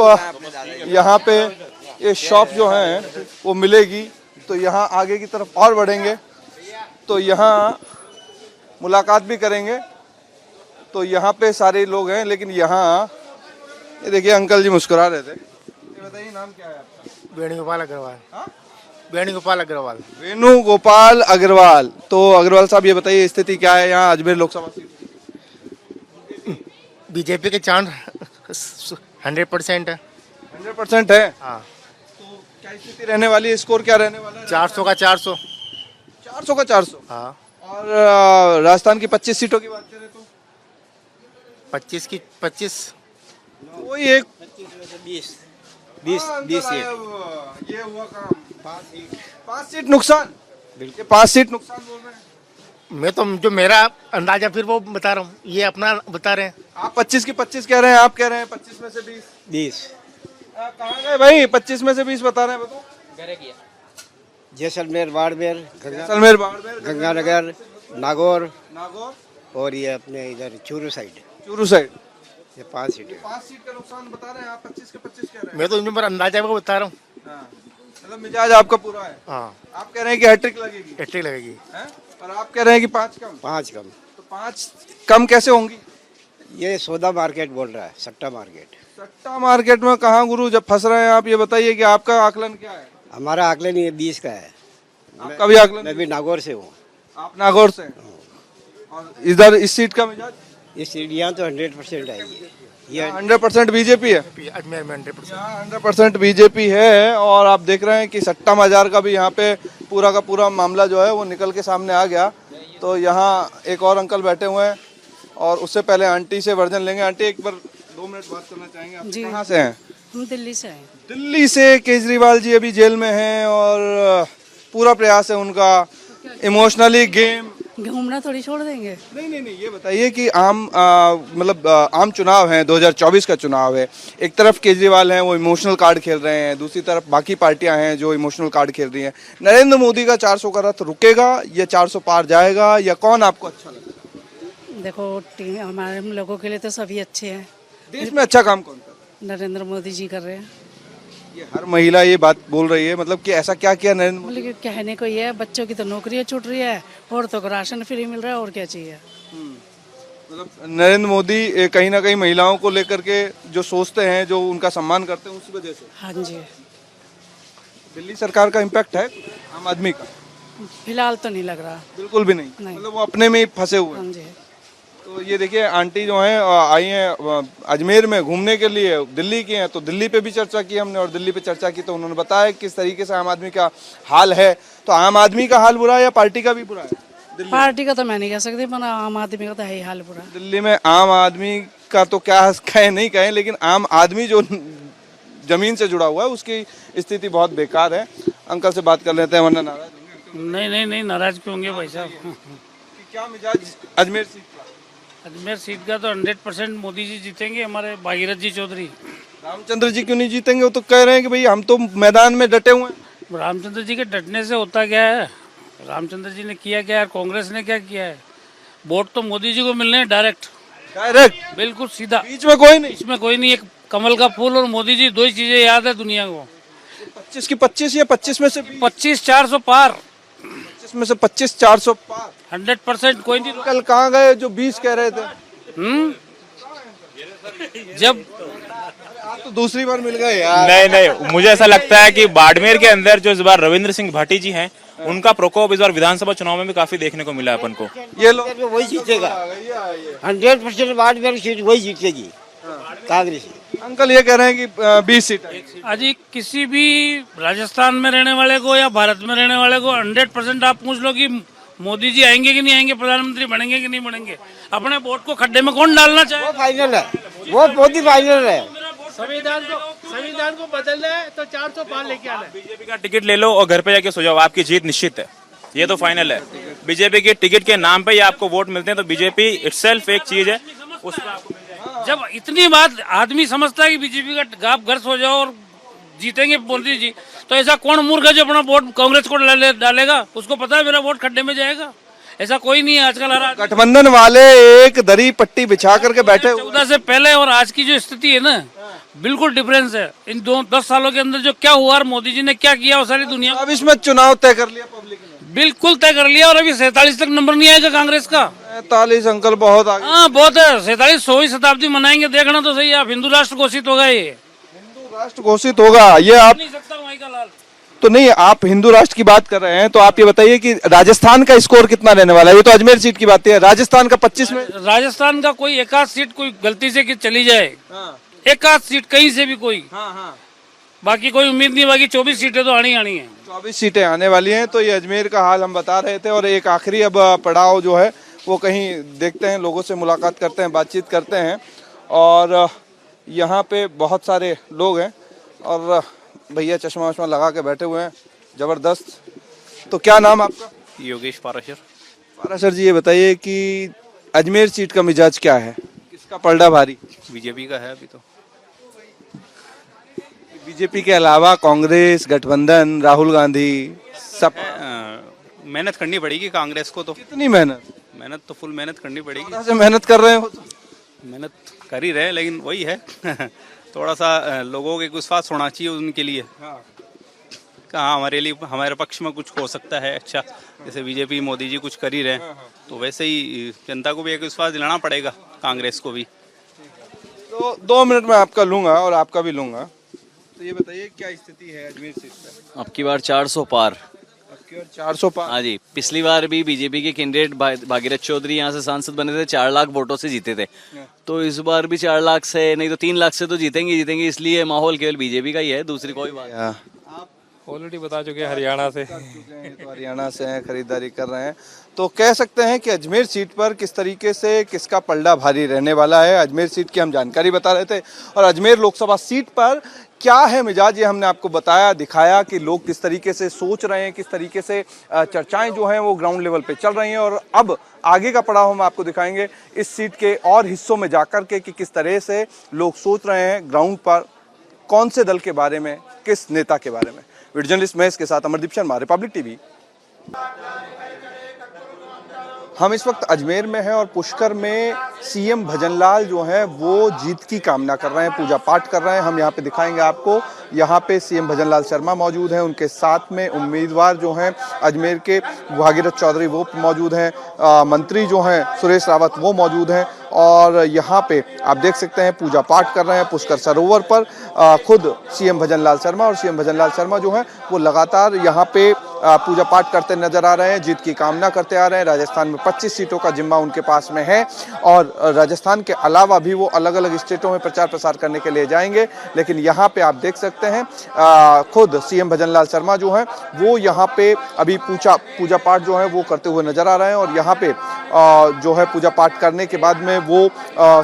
यहाँ पे ये शॉप जो है वो मिलेगी। तो यहाँ आगे की तरफ और बढ़ेंगे तो यहाँ मुलाकात भी करेंगे। तो यहाँ पे सारे लोग हैं, लेकिन यहाँ ये देखिए अंकल जी मुस्कुरा रहे थे। ये बताइए नाम क्या है आपका? वेणुगोपाल अग्रवाल। वेणुगोपाल अग्रवाल। वेणुगोपाल अग्रवाल। तो अग्रवाल साहब ये बताइए स्थिति क्या है यहाँ अजमेर लोकसभा सीट? बीजेपी के चांद 100% है। 100% है। हाँ। तो क्या स्थिति रहने वाली है? स्कोर क्या रहने वाला है? 400 का 400। 400 का 400। हाँ। और राजस्थान की 25 सीटों की बात करें तो 25 की 25 वही एक 20 ये हुआ काम। 5 सीट नुकसान। बिल्कुल 5 सीट नुकसान बोल रहे हैं। मैं तो जो मेरा अंदाजा फिर वो बता रहा हूँ, ये अपना बता रहे हैं। आप 25 की 25 कह रहे हैं, आप कह रहे हैं 25 में से 20। कहाँ गए भाई? 25 में से 20 बता रहे हैं, बताओ। जैसलमेर, बाड़मेर, जैसलमेर, बाड़मेर, गंगानगर, नागौर नागौर और ये अपने इधर चूरू साइड। ये 5 सीटें। 5 सीट का नुकसान बता रहे हैं आप, 25 के 25 कह रहे हैं। मैं तो इनमें अंदाजा वो बता रहा हूँ। मतलब मिजाज आपका पूरा है। हाँ। आप कह रहे हैं कि हैट्रिक लगेगी। हैट्रिक लगेगी। और आप कह रहे हैं कि 5 कम। 5 कम। तो 5 कम कैसे होंगी? ये सौदा मार्केट बोल रहा है, सट्टा मार्केट। सट्टा मार्केट में कहाँ गुरु जब फंस रहे हैं आप? ये बताइए कि आपका आकलन क्या है? हमारा आकलन ये 20 का है। आपका भी आकलन? मैं भी नागौर से हूँ। आप नागौर से? और इधर इस सीट का मिजाज? ये सीट यहाँ तो 100% आएगी। ये 100% बीजेपी है। अजमेर में 100%। 100% बीजेपी है। और आप देख रहे हैं कि सट्टा बाजार का भी यहाँ पे पूरा का पूरा मामला जो है वो निकल के सामने आ गया। तो यहाँ एक और अंकल बैठे हुए हैं, और उससे पहले आंटी से वर्जन लेंगे। आंटी एक बार 2 मिनट बात करना चाहेंगे? आप कहाँ से हैं? हम दिल्ली से हैं। दिल्ली से। केजरीवाल जी अभी जेल में हैं और पूरा प्रयास है उनका इमोशनली गेम? घूमना थोड़ी छोड़ देंगे। नहीं नहीं नहीं, ये बताइए कि आम चुनाव है, 2024 का चुनाव है। एक तरफ केजरीवाल हैं, वो इमोशनल कार्ड खेल रहे हैं, दूसरी तरफ बाकी पार्टियां हैं जो इमोशनल कार्ड खेल रही हैं। नरेंद्र मोदी का 400 का रथ रुकेगा या 400 पार जाएगा, या कौन आपको अच्छा लगता है? देखो हमारे हम लोगों के लिए तो सभी अच्छे हैं। देश में अच्छा काम कौन कर रहा नरेंद्र मोदी जी कर रहे हैं। है? ये हर महिला ये बात बोल रही है, मतलब कि ऐसा क्या किया नरेंद्र मोदी? बोले कि कहने को ये है, बच्चों की तो नौकरियां छूट रही है, औरतों को राशन फ्री मिल रहा है, और क्या चाहिए। मतलब नरेंद्र मोदी कहीं ना कहीं महिलाओं को लेकर के जो सोचते हैं, जो उनका सम्मान करते हैं, उस वजह से। हाँ जी। दिल्ली सरकार का इम्पैक्ट है आम आदमी का? फिलहाल तो नहीं लग रहा। बिल्कुल भी नहीं, नहीं। मतलब वो अपने में ही फंसे हुए हैं। हाँ जी। तो ये देखिए, आंटी जो हैं आई हैं अजमेर में घूमने के लिए, दिल्ली की हैं, तो दिल्ली पे भी चर्चा की हमने, और दिल्ली पे चर्चा की तो उन्होंने बताया किस तरीके से आम आदमी का हाल है। तो आम आदमी का हाल बुरा है या पार्टी का भी बुरा है? पार्टी का तो मैं नहीं कह सकती, पर आम आदमी का तो है ही हाल बुरा। दिल्ली में आम आदमी का तो क्या कहें नहीं कहें, लेकिन आम आदमी जो जमीन से जुड़ा हुआ है उसकी स्थिति बहुत बेकार है। अंकल से बात कर लेते हैं, वरना नाराज होंगे। नहीं नाराज क्यों होंगे भाई साहब। क्या मिजाज अजमेर सीट का? अजमेर सीट का तो 100% मोदी जी जीतेंगे, हमारे भागीरथ जी चौधरी। रामचंद्र जी क्यों नहीं जीतेंगे? वो तो कह रहे हैं कि भाई हम तो मैदान में डटे हुए हैं। रामचंद्र जी के डटने से होता क्या है? रामचंद्र जी ने किया क्या है, कांग्रेस ने क्या किया है? वोट तो मोदी जी को मिलने हैं डायरेक्ट बिल्कुल सीधा, बीच में कोई नहीं। इसमें कोई नहीं। एक कमल का फूल और मोदी जी, दो ही चीजें याद है दुनिया को। 25 की 25 या 25 में से 25 400 पार, 25 में से 25 400 पार। 100% कोई नहीं। कल कहाँ गए जो 20 कह रहे थे? जब आप तो दूसरी बार मिल गए यार। नहीं, मुझे ऐसा लगता है कि बाड़मेर के अंदर जो इस बार रविंद्र सिंह भाटी जी हैं, उनका प्रकोप इस बार विधानसभा चुनाव में भी काफी देखने को मिला अपन को। ये लोग वही जीतेगा, 100% बाड़मेर सीट वही जीतेगी कांग्रेस। अंकल ये कह रहे हैं कि 20 सीट है। अजी किसी भी राजस्थान में रहने वाले को या भारत में रहने वाले को 100% आप पूछ लो कि मोदी जी आएंगे कि नहीं आएंगे, प्रधानमंत्री बनेंगे कि नहीं बनेंगे, अपने वोट को खड्डे में कौन डालना चाहे? वो फाइनल है, वो मोदी फाइनल है। संविधान को बदलना है तो 400 पार लेके आना है। बीजेपी का टिकट ले लो और घर पे जाके सो जाओ, आपकी जीत निश्चित है, ये तो फाइनल है। बीजेपी के टिकट के नाम पे ही आपको वोट मिलते हैं, तो बीजेपी इटसेल्फ एक चीज है, उस पर आपको मिल जाएगा। जब इतनी बात आदमी समझता है कि बीजेपी का आप घर सो जाओ और जीतेंगे मोदी जी, तो ऐसा कौन मूर्ख है जो अपना वोट कांग्रेस को डालेगा? उसको पता है मेरा वोट खड्डे में जाएगा। ऐसा कोई नहीं है आजकल। हर गठबंधन वाले एक दरी पट्टी बिछा करके बैठे हुए। 14 से पहले और आज की जो स्थिति है ना, बिल्कुल डिफरेंस है। इन 10 सालों के अंदर जो क्या हुआ और मोदी जी ने क्या किया, वो सारी दुनिया अब इसमें चुनाव तय कर लिया पब्लिक ने, बिल्कुल तय कर लिया। और अभी 47 तक नंबर नहीं आएगा कांग्रेस का। 47 अंकल बहुत आगे। हाँ बहुत है, 47 100वीं शताब्दी मनाएंगे, देखना तो सही। आप हिंदू राष्ट्र घोषित होगा, ये हिंदू राष्ट्र घोषित होगा, ये आप नहीं सकता वहीं का लाल। तो नहीं, आप हिंदू राष्ट्र की बात कर रहे हैं, तो आप ये बताइए कि राजस्थान का स्कोर कितना रहने वाला है? ये तो अजमेर सीट की बात है, राजस्थान का 25 में। राजस्थान का कोई एक आध सीट कोई गलती से कि चली जाए, एक आध सीट कहीं से भी कोई, बाकी कोई उम्मीद नहीं। बाकी 24 सीटें तो आनी आनी है। 24 सीटें आने वाली हैं। तो ये अजमेर का हाल हम बता रहे थे, और एक आखिरी अब पड़ाव जो है वो कहीं देखते हैं, लोगों से मुलाकात करते हैं, बातचीत करते हैं। और यहाँ पे बहुत सारे लोग हैं और भैया चश्मा वश्मा लगा के बैठे हुए हैं, जबरदस्त। तो क्या नाम आपका? योगेश पाराशर। पाराशर जी, ये बताइए कि अजमेर सीट का मिजाज क्या है, किसका पलड़ा भारी? बीजेपी का है अभी तो। बीजेपी के अलावा कांग्रेस, गठबंधन, राहुल गांधी सब। मेहनत करनी पड़ेगी कांग्रेस को तो। कितनी मेहनत? मेहनत तो फुल मेहनत करनी पड़ेगी। थोड़ा सा मेहनत कर रहे हो? मेहनत कर ही रहे, लेकिन वही है थोड़ा सा लोगों के विश्वास होना चाहिए उनके लिए। कहाँ हमारे लिए, हमारे पक्ष में कुछ हो सकता है अच्छा, जैसे बीजेपी मोदी जी कुछ कर ही रहे, तो वैसे ही जनता को भी एक विश्वास दिलाना पड़ेगा, कांग्रेस को भी। तो 2 मिनट में आपका लूंगा और आपका भी लूंगा। तो ये बताइए क्या स्थिति है अजमेर सीट पर? आपकी बार 400 पार। 400 पार? हाँ जी, पिछली बार भी बीजेपी के कैंडिडेट भागीरथ चौधरी यहाँ से सांसद बने थे, 4 लाख वोटों से जीते थे। तो इस बार भी 4 लाख से नहीं तो 3 लाख से तो जीतेंगे, इसलिए माहौल केवल बीजेपी का ही है, दूसरी कोई बात। ऑलरेडी बता चुके हैं हरियाणा से। तो हरियाणा से हैं, खरीदारी कर रहे हैं। तो कह सकते हैं कि अजमेर सीट पर किस तरीके से किसका पलड़ा भारी रहने वाला है, अजमेर सीट की हम जानकारी बता रहे थे। और अजमेर लोकसभा सीट पर क्या है मिजाज, ये हमने आपको बताया, दिखाया कि लोग किस तरीके से सोच रहे हैं, किस तरीके से चर्चाएं जो हैं वो ग्राउंड लेवल पे चल रही हैं। और अब आगे का पड़ाव हम आपको दिखाएंगे इस सीट के और हिस्सों में जाकर के कि किस तरह से लोग सोच रहे हैं ग्राउंड पर, कौन से दल के बारे में, किस नेता के बारे में। वीडियो जर्नलिस्ट महेश के साथ अमरदीप शर्मा, रिपब्लिक टीवी। हम इस वक्त अजमेर में हैं और पुष्कर में सीएम भजनलाल जो हैं वो जीत की कामना कर रहे हैं, पूजा पाठ कर रहे हैं। हम यहाँ पे दिखाएंगे आपको, यहाँ पे सीएम भजनलाल शर्मा मौजूद हैं, उनके साथ में उम्मीदवार जो हैं अजमेर के भागीरथ चौधरी वो मौजूद हैं, मंत्री जो हैं सुरेश रावत वो मौजूद हैं। और यहाँ पे आप देख सकते हैं पूजा पाठ कर रहे हैं पुष्कर सरोवर पर खुद सीएम भजनलाल शर्मा। और सीएम भजनलाल शर्मा जो हैं वो लगातार यहाँ पे पूजा पाठ करते नजर आ रहे हैं, जीत की कामना करते आ रहे हैं। राजस्थान में 25 सीटों का जिम्मा उनके पास में है और राजस्थान के अलावा भी वो अलग अलग स्टेटों में प्रचार प्रसार करने के लिए जाएंगे। लेकिन यहाँ पे आप देख सकते हैं खुद सीएम भजनलाल शर्मा जो हैं वो यहाँ पे अभी पूजा पाठ जो है वो करते हुए नजर आ रहे हैं। और यहाँ पे जो है पूजा पाठ करने के बाद में वो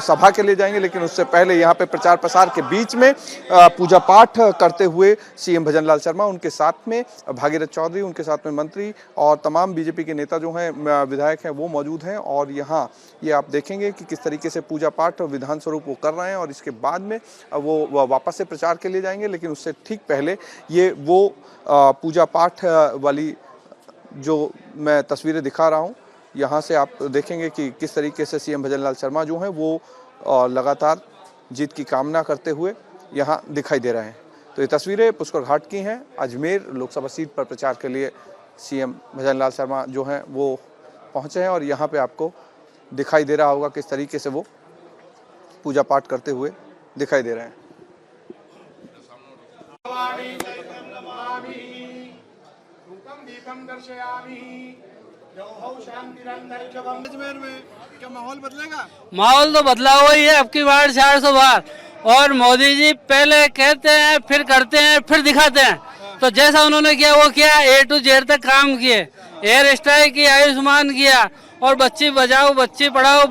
सभा के लिए जाएंगे, लेकिन उससे पहले यहाँ पे प्रचार प्रसार के बीच में पूजा पाठ करते हुए सीएम भजनलाल शर्मा, उनके साथ में भागीरथ चौधरी, उनके साथ में मंत्री और तमाम बीजेपी के नेता जो हैं विधायक हैं वो मौजूद हैं। और यहाँ ये आप देखेंगे कि किस तरीके से पूजा पाठ विधान स्वरूप वो कर रहे हैं और इसके बाद में वो वापस से प्रचार के लिए जाएंगे। लेकिन उससे ठीक पहले ये वो पूजा पाठ वाली जो मैं तस्वीरें दिखा रहा हूँ, यहाँ से आप देखेंगे कि किस तरीके से सीएम भजनलाल शर्मा जो हैं वो लगातार जीत की कामना करते हुए यहाँ दिखाई दे रहे हैं। तो ये तस्वीरें पुष्कर घाट की हैं। अजमेर लोकसभा सीट पर प्रचार के लिए सीएम भजनलाल शर्मा जो हैं वो पहुँचे हैं और यहाँ पे आपको दिखाई दे रहा होगा किस तरीके से वो पूजा पाठ करते हुए दिखाई दे रहे हैं। अजमेर में क्या माहौल बदलेगा? माहौल तो बदला हुआ ही है, अब की बार 400 बार। और मोदी जी पहले कहते हैं, फिर करते हैं, फिर दिखाते हैं। तो जैसा उन्होंने किया वो किया, A to Z तक काम किए, एयर स्ट्राइक किया, आयुष्मान किया और बच्ची बचाओ बच्ची पढ़ाओ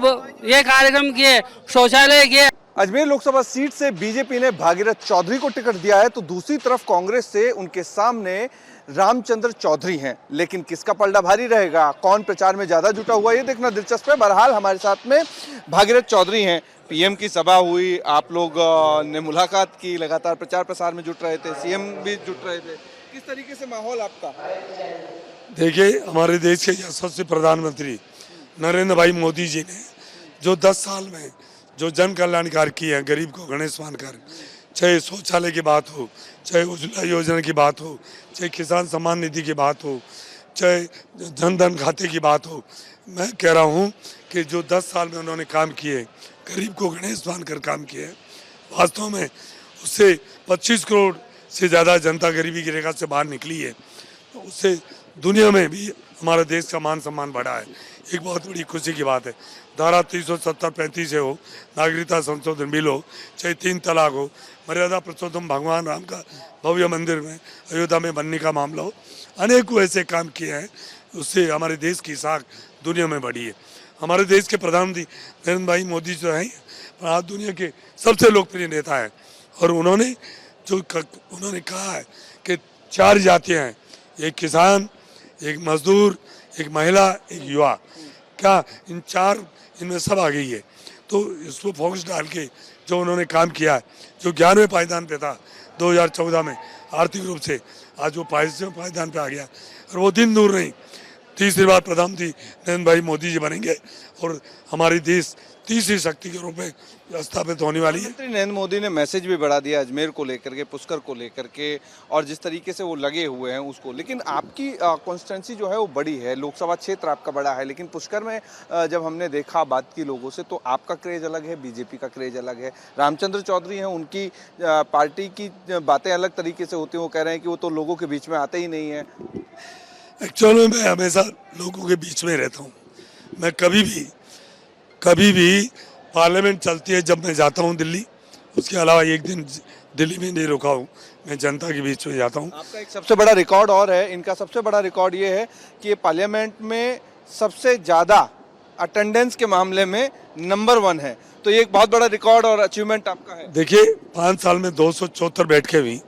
ये कार्यक्रम किए, शौचालय किए। अजमेर लोकसभा सीट से बीजेपी ने भागीरथ चौधरी को टिकट दिया है, तो दूसरी तरफ कांग्रेस से उनके सामने रामचंद्र चौधरी हैं। लेकिन किसका पलड़ा भारी रहेगा, कौन प्रचार में ज्यादा जुटा हुआ, ये देखना दिलचस्प है। बहरहाल हमारे साथ में भागीरथ चौधरी हैं। पीएम की सभा हुई, आप लोग ने मुलाकात की, लगातार प्रचार प्रसार में जुट रहे थे, सीएम भी जुट रहे थे, किस तरीके से माहौल आपका? देखिए, हमारे देश के यशस्वी प्रधानमंत्री नरेंद्र भाई मोदी जी ने जो 10 साल में जो जन कल्याणकारी किए हैं, गरीब को गणेश मानकर, चाहे शौचालय की बात हो, चाहे उज्ज्वला योजना की बात हो, चाहे किसान सम्मान निधि की बात हो, चाहे जन धन खाते की बात हो, मैं कह रहा हूँ कि जो 10 साल में उन्होंने काम किए, गरीब को गणेश मानकर काम किए, वास्तव में उससे 25 करोड़ से ज़्यादा जनता गरीबी की रेखा से बाहर निकली है। तो उससे दुनिया में भी हमारे देश का मान सम्मान बढ़ा है, एक बहुत बड़ी खुशी की बात है। धारा 370-35 हो, नागरिकता संशोधन बिल हो, चाहे 3 तलाक हो, मर्यादा पुरुषोत्तम भगवान राम का भव्य मंदिर में अयोध्या में बनने का मामला हो, अनेकों ऐसे काम किए हैं, उससे हमारे देश की साख दुनिया में बढ़ी है। हमारे देश के प्रधानमंत्री नरेंद्र भाई मोदी जो हैं आज दुनिया के सबसे लोकप्रिय नेता हैं और उन्होंने कहा है कि 4 जातियाँ हैं, एक किसान, एक मजदूर, एक महिला, एक युवा। क्या इन 4 इनमें सब आ गई है। तो इसको फोकस डाल के जो उन्होंने काम किया है, जो 11वें पायदान पे था 2014 में आर्थिक रूप से, आज वो 22वें पायदान पे आ गया और वो दिन दूर नहीं, तीसरी बार प्रधानमंत्री नरेंद्र भाई मोदी जी बनेंगे और हमारी देश तीसरी शक्ति के रूप में स्थापित होने वाली है। प्रधानमंत्री नरेंद्र मोदी ने मैसेज भी बढ़ा दिया अजमेर को लेकर के, पुष्कर को लेकर के, और जिस तरीके से वो लगे हुए हैं उसको। लेकिन आपकी कॉन्स्टिट्यूंसी जो है वो बड़ी है, लोकसभा क्षेत्र आपका बड़ा है, लेकिन पुष्कर में जब हमने देखा बात की लोगों से, तो आपका क्रेज अलग है, बीजेपी का क्रेज अलग है। रामचंद्र चौधरी हैं, उनकी पार्टी की बातें अलग तरीके से होती हैं, वो कह रहे हैं कि वो तो लोगों के बीच में आते ही नहीं है। एक्चुअली मैं हमेशा लोगों के बीच में रहता हूँ। मैं कभी भी पार्लियामेंट चलती है जब मैं जाता हूँ दिल्ली, उसके अलावा एक दिन दिल्ली में नहीं रुका हूँ। मैं जनता के बीच में जाता हूँ। आपका एक सबसे बड़ा रिकॉर्ड और है, इनका सबसे बड़ा रिकॉर्ड ये है कि ये पार्लियामेंट में सबसे ज़्यादा अटेंडेंस के मामले में नंबर 1 है, तो ये एक बहुत बड़ा रिकॉर्ड और अचीवमेंट आपका है। देखिए 5 साल में 274 बैठकें हुई,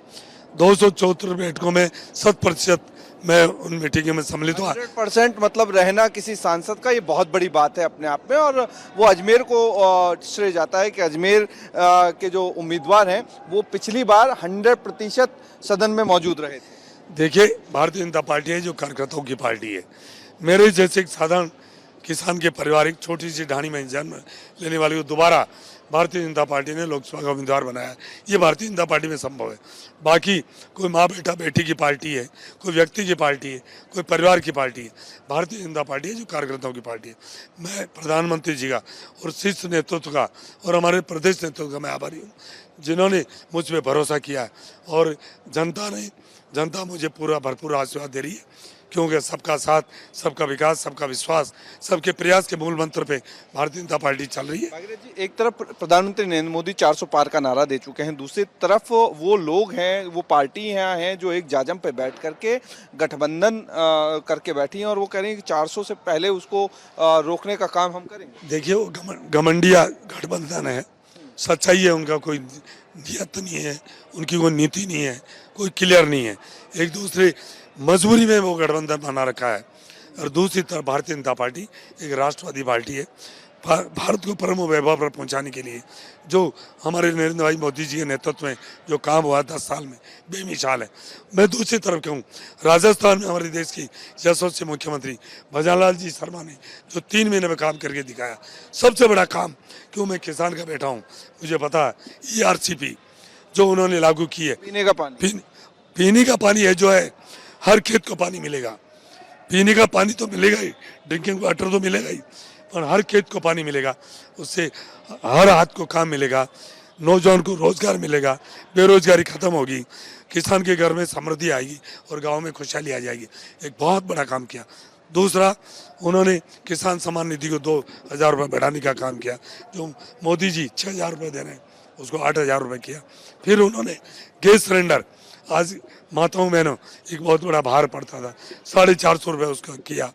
274 बैठकों में 100% मैं उन मीटिंगों में सम्मिलित हुआ। 100% मतलब रहना किसी सांसद का, ये बहुत बड़ी बात है अपने आप में, और वो अजमेर को श्रेय जाता है कि अजमेर के जो उम्मीदवार हैं वो पिछली बार 100% सदन में मौजूद रहे थे। देखिए भारतीय जनता पार्टी है जो कार्यकर्ताओं की पार्टी है। मेरे जैसे एक साधारण किसान के पारिवारिक छोटी सी ढाणी में जन्म लेने वाले को दोबारा भारतीय जनता पार्टी ने लोकसभा का उम्मीदवार बनाया। ये भारतीय जनता पार्टी में संभव है। बाकी कोई माँ बेटा बेटी की पार्टी है, कोई व्यक्ति की पार्टी है, कोई परिवार की पार्टी है। भारतीय जनता पार्टी है जो कार्यकर्ताओं की पार्टी है। मैं प्रधानमंत्री जी का और शीर्ष नेतृत्व का और हमारे प्रदेश नेतृत्व का मैं आभारी हूँ, जिन्होंने मुझ पर भरोसा किया है, और जनता मुझे पूरा भरपूर आशीर्वाद दे रही है, क्योंकि सबका साथ, सबका विकास, सबका विश्वास, सबके प्रयास के मूल मंत्र पे भारतीय जनता पार्टी चल रही है। भागीरथ जी, एक तरफ प्रधानमंत्री नरेंद्र मोदी 400 पार का नारा दे चुके हैं, दूसरी तरफ वो लोग हैं, वो पार्टियां हैं जो एक जाजम पे बैठ करके गठबंधन करके बैठी हैं, और वो कह रही हैं कि 400 से पहले उसको रोकने का काम हम करेंगे। देखिए वो घमंडिया गठबंधन है, सच्चाई है, उनका कोई नियत नहीं है, उनकी कोई नीति नहीं है, कोई क्लियर नहीं है। एक दूसरे मजबूरी में वो गठबंधन बना रखा है। और दूसरी तरफ भारतीय जनता पार्टी एक राष्ट्रवादी पार्टी है। भारत को परम वैभव पर पहुंचाने के लिए जो हमारे नरेंद्र भाई मोदी जी के नेतृत्व में जो काम हुआ 10 साल में बेमिसाल है। मैं दूसरी तरफ कहूँ, राजस्थान में हमारे देश की यशस्वी मुख्यमंत्री भजनलाल जी शर्मा ने जो 3 महीने में काम करके दिखाया, सबसे बड़ा काम, क्यों मैं किसान का बेटा हूँ, मुझे पता है ERCP जो उन्होंने लागू की है। पीने का पानी है जो है, हर खेत को पानी मिलेगा। पीने का पानी तो मिलेगा ही, ड्रिंकिंग वाटर तो मिलेगा ही, पर हर खेत को पानी मिलेगा, उससे हर हाथ को काम मिलेगा, नौजवान को रोजगार मिलेगा, बेरोजगारी खत्म होगी, किसान के घर में समृद्धि आएगी और गांव में खुशहाली आ जाएगी। एक बहुत बड़ा काम किया। दूसरा, उन्होंने किसान सम्मान निधि को 2,000 रुपये बढ़ाने का काम किया, जो मोदी जी 6,000 रुपये दे रहे हैं उसको 8,000 रुपये किया। फिर उन्होंने गैस सिलेंडर, आज माताओं बहनों एक बहुत बड़ा भार पड़ता था, 450 रुपये उसका किया।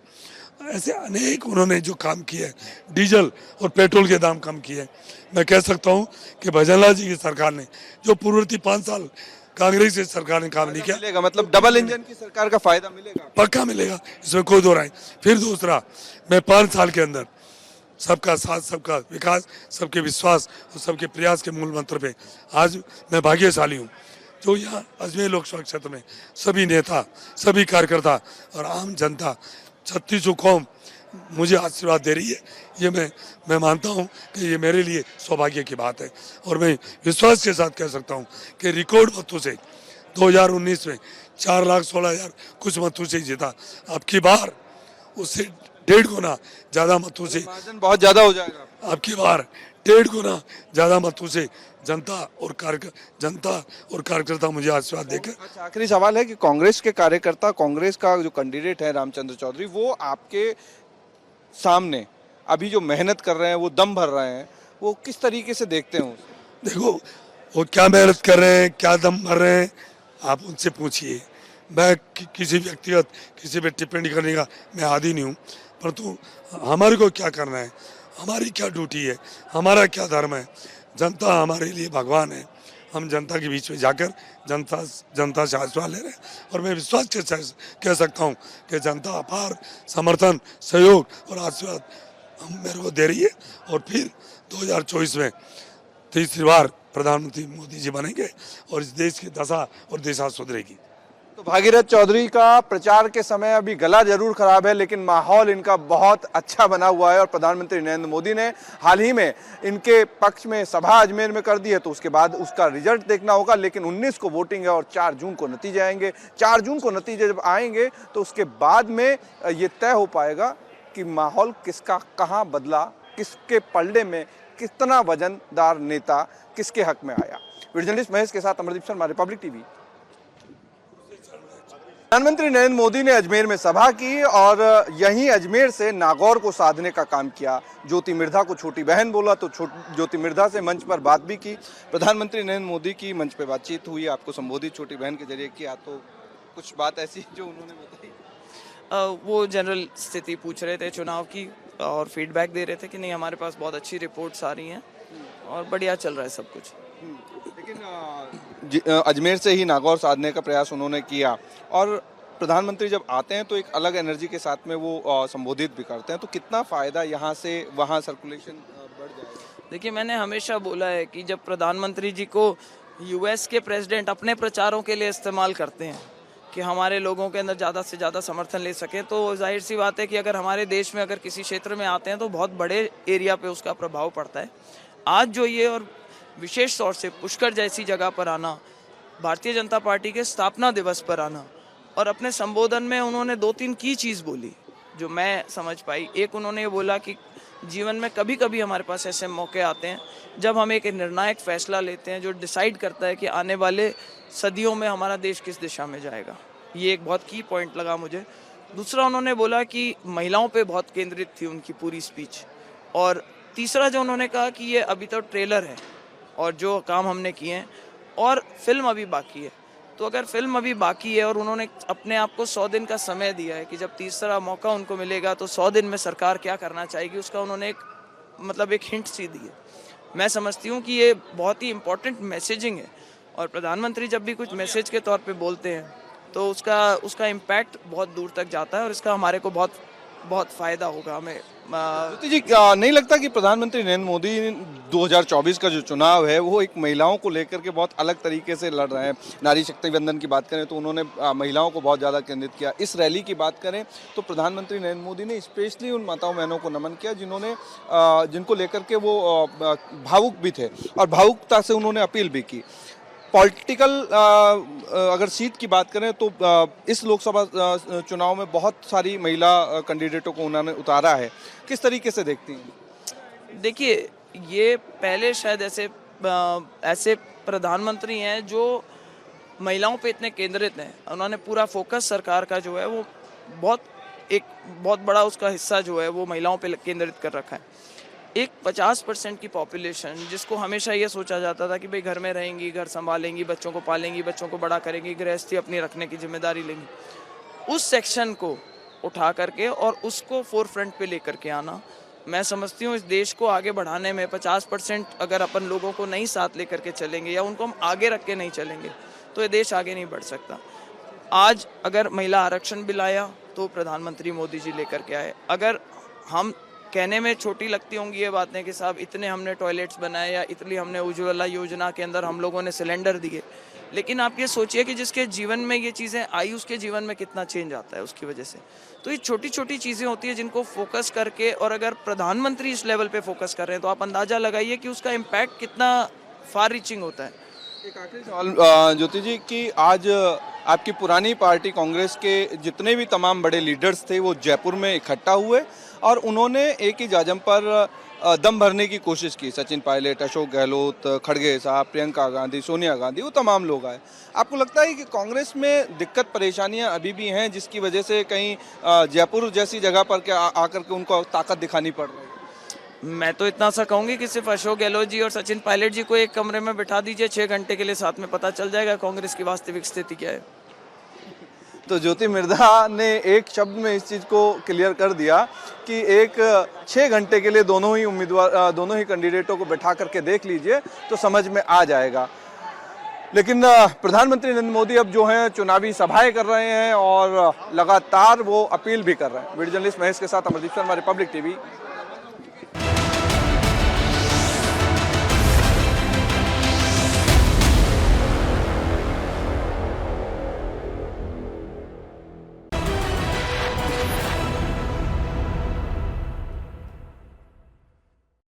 ऐसे अनेक उन्होंने जो काम किए, डीजल और पेट्रोल के दाम कम किए। मैं कह सकता हूँ कि भजनलाल जी की सरकार ने जो पूर्ववर्ती 5 साल कांग्रेस की सरकार ने काम नहीं किया, मिलेगा, मतलब डबल इंजन की सरकार का फायदा मिलेगा, पक्का मिलेगा, इसमें कोई दो राय। फिर दूसरा, मैं 5 साल के अंदर सबका साथ, सबका विकास, सबके विश्वास और सबके प्रयास के मूल मंत्र पे आज मैं भाग्यशाली हूँ जो यहाँ अजमेर लोकसभा क्षेत्र में सभी नेता, सभी कार्यकर्ता और आम जनता 36 कौम मुझे आशीर्वाद दे रही है। ये मैं मानता हूँ कि ये मेरे लिए सौभाग्य की बात है, और मैं विश्वास के साथ कह सकता हूँ कि रिकॉर्ड मतों से 2019 में 4,16,000 कुछ मतों से जीता। अब की बार उससे 1.5 गुना ज़्यादा मतों से, बहुत ज़्यादा हो जाएगा, अब की बार 1.5 गुना ज़्यादा मतों से जनता और कार्यकर्ता मुझे आशीर्वाद देकर। अच्छा, आखिरी सवाल है कि कांग्रेस के कार्यकर्ता, कांग्रेस का जो कैंडिडेट है रामचंद्र चौधरी, वो आपके सामने अभी जो मेहनत कर रहे हैं, वो दम भर रहे हैं, वो किस तरीके से देखते हैं? देखो वो क्या मेहनत कर रहे हैं, क्या दम भर रहे हैं, आप उनसे पूछिए। मैं किसी व्यक्तिगत किसी पे टिप्पणी करने का मैं आदी नहीं हूँ, परंतु हमारे को क्या करना है, हमारी क्या ड्यूटी है, हमारा क्या धर्म है। जनता हमारे लिए भगवान है। हम जनता के बीच में जाकर जनता से आशीर्वाद ले रहे हैं, और मैं विश्वास के साथ कह सकता हूँ कि जनता अपार समर्थन, सहयोग और आशीर्वाद मेरे को दे रही है। और फिर 2024 में तीसरी बार प्रधानमंत्री मोदी जी बनेंगे और इस देश की दशा और दिशा सुधरेगी। तो भागीरथ चौधरी का प्रचार के समय अभी गला जरूर खराब है, लेकिन माहौल इनका बहुत अच्छा बना हुआ है, और प्रधानमंत्री नरेंद्र मोदी ने हाल ही में इनके पक्ष में सभा अजमेर में कर दी है, तो उसके बाद उसका रिजल्ट देखना होगा। लेकिन 19 को वोटिंग है और 4 जून को नतीजे आएंगे। 4 जून को नतीजे जब आएंगे तो उसके बाद में ये तय हो पाएगा कि माहौल किसका कहाँ बदला, किसके पलड़े में कितना वजनदार नेता किसके हक में आया। वीडियो जर्नलिस्ट महेश के साथ अमरदीप शर्मा, रिपब्लिक टीवी। प्रधानमंत्री नरेंद्र मोदी ने अजमेर में सभा की और यहीं अजमेर से नागौर को साधने का काम किया। ज्योति मिर्धा को छोटी बहन बोला तो ज्योति मिर्धा से मंच पर बात भी की। प्रधानमंत्री नरेंद्र मोदी की मंच पर बातचीत हुई, आपको संबोधित छोटी बहन के जरिए किया, तो कुछ बात ऐसी जो उन्होंने बताई। वो जनरल स्थिति पूछ रहे थे चुनाव की और फीडबैक दे रहे थे कि नहीं हमारे पास बहुत अच्छी रिपोर्ट्स आ रही हैं और बढ़िया चल रहा है सब कुछ। लेकिन अजमेर से ही नागौर साधने का प्रयास उन्होंने किया और प्रधानमंत्री जब आते हैं तो एक अलग एनर्जी के साथ में वो संबोधित भी करते हैं, तो कितना फायदा यहाँ से वहाँ सर्कुलेशन बढ़ जाएगा? देखिए, मैंने हमेशा बोला है कि जब प्रधानमंत्री जी को यूएस के प्रेसिडेंट अपने प्रचारों के लिए इस्तेमाल करते हैं कि हमारे लोगों के अंदर ज़्यादा से ज़्यादा समर्थन ले सके, तो जाहिर सी बात है कि अगर हमारे देश में अगर किसी क्षेत्र में आते हैं तो बहुत बड़े एरिया पे उसका प्रभाव पड़ता है। आज जो ये और विशेष तौर से पुष्कर जैसी जगह पर आना, भारतीय जनता पार्टी के स्थापना दिवस पर आना और अपने संबोधन में उन्होंने 2-3 की चीज़ बोली जो मैं समझ पाई। एक, उन्होंने ये बोला कि जीवन में कभी कभी हमारे पास ऐसे मौके आते हैं जब हम एक निर्णायक फैसला लेते हैं जो डिसाइड करता है कि आने वाले सदियों में हमारा देश किस दिशा में जाएगा। ये एक बहुत की पॉइंट लगा मुझे। दूसरा, उन्होंने बोला कि महिलाओं पे बहुत केंद्रित थी उनकी पूरी स्पीच। और तीसरा जो उन्होंने कहा कि ये अभी तो ट्रेलर है और जो काम हमने किए हैं और फिल्म अभी बाकी है। तो अगर फिल्म अभी बाकी है और उन्होंने अपने आप को 100 दिन का समय दिया है कि जब तीसरा मौका उनको मिलेगा तो 100 दिन में सरकार क्या करना चाहेगी, उसका उन्होंने एक हिंट सी दी है। मैं समझती हूँ कि ये बहुत ही इम्पोर्टेंट मैसेजिंग है और प्रधानमंत्री जब भी कुछ मैसेज के तौर पे बोलते हैं तो उसका इम्पैक्ट बहुत दूर तक जाता है और इसका हमारे को बहुत फ़ायदा होगा हमें। ज्योति जी, नहीं लगता कि प्रधानमंत्री नरेंद्र मोदी 2024 का जो चुनाव है वो एक महिलाओं को लेकर के बहुत अलग तरीके से लड़ रहे हैं? नारी शक्ति वंदन की बात करें तो उन्होंने महिलाओं को बहुत ज़्यादा केंद्रित किया। इस रैली की बात करें तो प्रधानमंत्री नरेंद्र मोदी ने स्पेशली उन माताओं बहनों को नमन किया जिनको लेकर के वो भावुक भी थे और भावुकता से उन्होंने अपील भी की। पॉलिटिकल अगर सीट की बात करें तो इस लोकसभा चुनाव में बहुत सारी महिला कैंडिडेटों को उन्होंने उतारा है, किस तरीके से देखती हैं? देखिए, ये पहले शायद ऐसे प्रधानमंत्री हैं जो महिलाओं पे इतने केंद्रित हैं। उन्होंने पूरा फोकस सरकार का जो है वो बहुत बड़ा उसका हिस्सा जो है वो महिलाओं पे केंद्रित कर रखा है। एक 50% की पॉपुलेशन जिसको हमेशा ये सोचा जाता था कि भाई घर में रहेंगी, घर संभालेंगी, बच्चों को पालेंगी, बच्चों को बड़ा करेंगी, गृहस्थी अपनी रखने की जिम्मेदारी लेंगी, उस सेक्शन को उठा करके और उसको फोर फ्रंट पे लेकर के आना, मैं समझती हूँ इस देश को आगे बढ़ाने में 50% अगर अपन लोगों को नहीं साथ लेकर के चलेंगे या उनको हम आगे रख के नहीं चलेंगे तो ये देश आगे नहीं बढ़ सकता। आज अगर महिला आरक्षण बिल आया तो प्रधानमंत्री मोदी जी लेकर के आए। अगर हम कहने में छोटी लगती होंगी ये बातें कि साहब इतने हमने टॉयलेट्स बनाए या इतनी हमने उज्ज्वला योजना के अंदर हम लोगों ने सिलेंडर दिए, लेकिन आप ये सोचिए कि जिसके जीवन में ये चीज़ें आई उसके जीवन में कितना चेंज आता है उसकी वजह से। तो ये छोटी छोटी चीज़ें होती है जिनको फोकस करके, और अगर प्रधानमंत्री इस लेवल पे फोकस कर रहे हैं तो आप अंदाज़ा लगाइए कि उसका इम्पैक्ट कितना फार रीचिंग होता है। एक आखिरी सवाल ज्योति जी कि आज आपकी पुरानी पार्टी कांग्रेस के जितने भी तमाम बड़े लीडर्स थे वो जयपुर में इकट्ठा हुए और उन्होंने एक ही जाजम पर दम भरने की कोशिश की। सचिन पायलट, अशोक गहलोत, खड़गे साहब, प्रियंका गांधी, सोनिया गांधी, वो तमाम लोग आए। आपको लगता है कि कांग्रेस में दिक्कत परेशानियां अभी भी हैं जिसकी वजह से कहीं जयपुर जैसी जगह पर आकर के उनको ताकत दिखानी पड़ रही है? मैं तो इतना सा कहूँगी कि सिर्फ अशोक गहलोत जी और सचिन पायलट जी को एक कमरे में बिठा दीजिए 6 घंटे के लिए, साथ में पता चल जाएगा कांग्रेस की वास्तविक स्थिति क्या है। तो ज्योति मिर्धा ने एक शब्द में इस चीज़ को क्लियर कर दिया कि एक 6 घंटे के लिए दोनों ही कैंडिडेटों को बैठा करके देख लीजिए तो समझ में आ जाएगा। लेकिन प्रधानमंत्री नरेंद्र मोदी अब जो हैं चुनावी सभाएं कर रहे हैं और लगातार वो अपील भी कर रहे हैं। वीडियो जर्नलिस्ट महेश के साथ अमरदीप शर्मा, रिपब्लिक टीवी।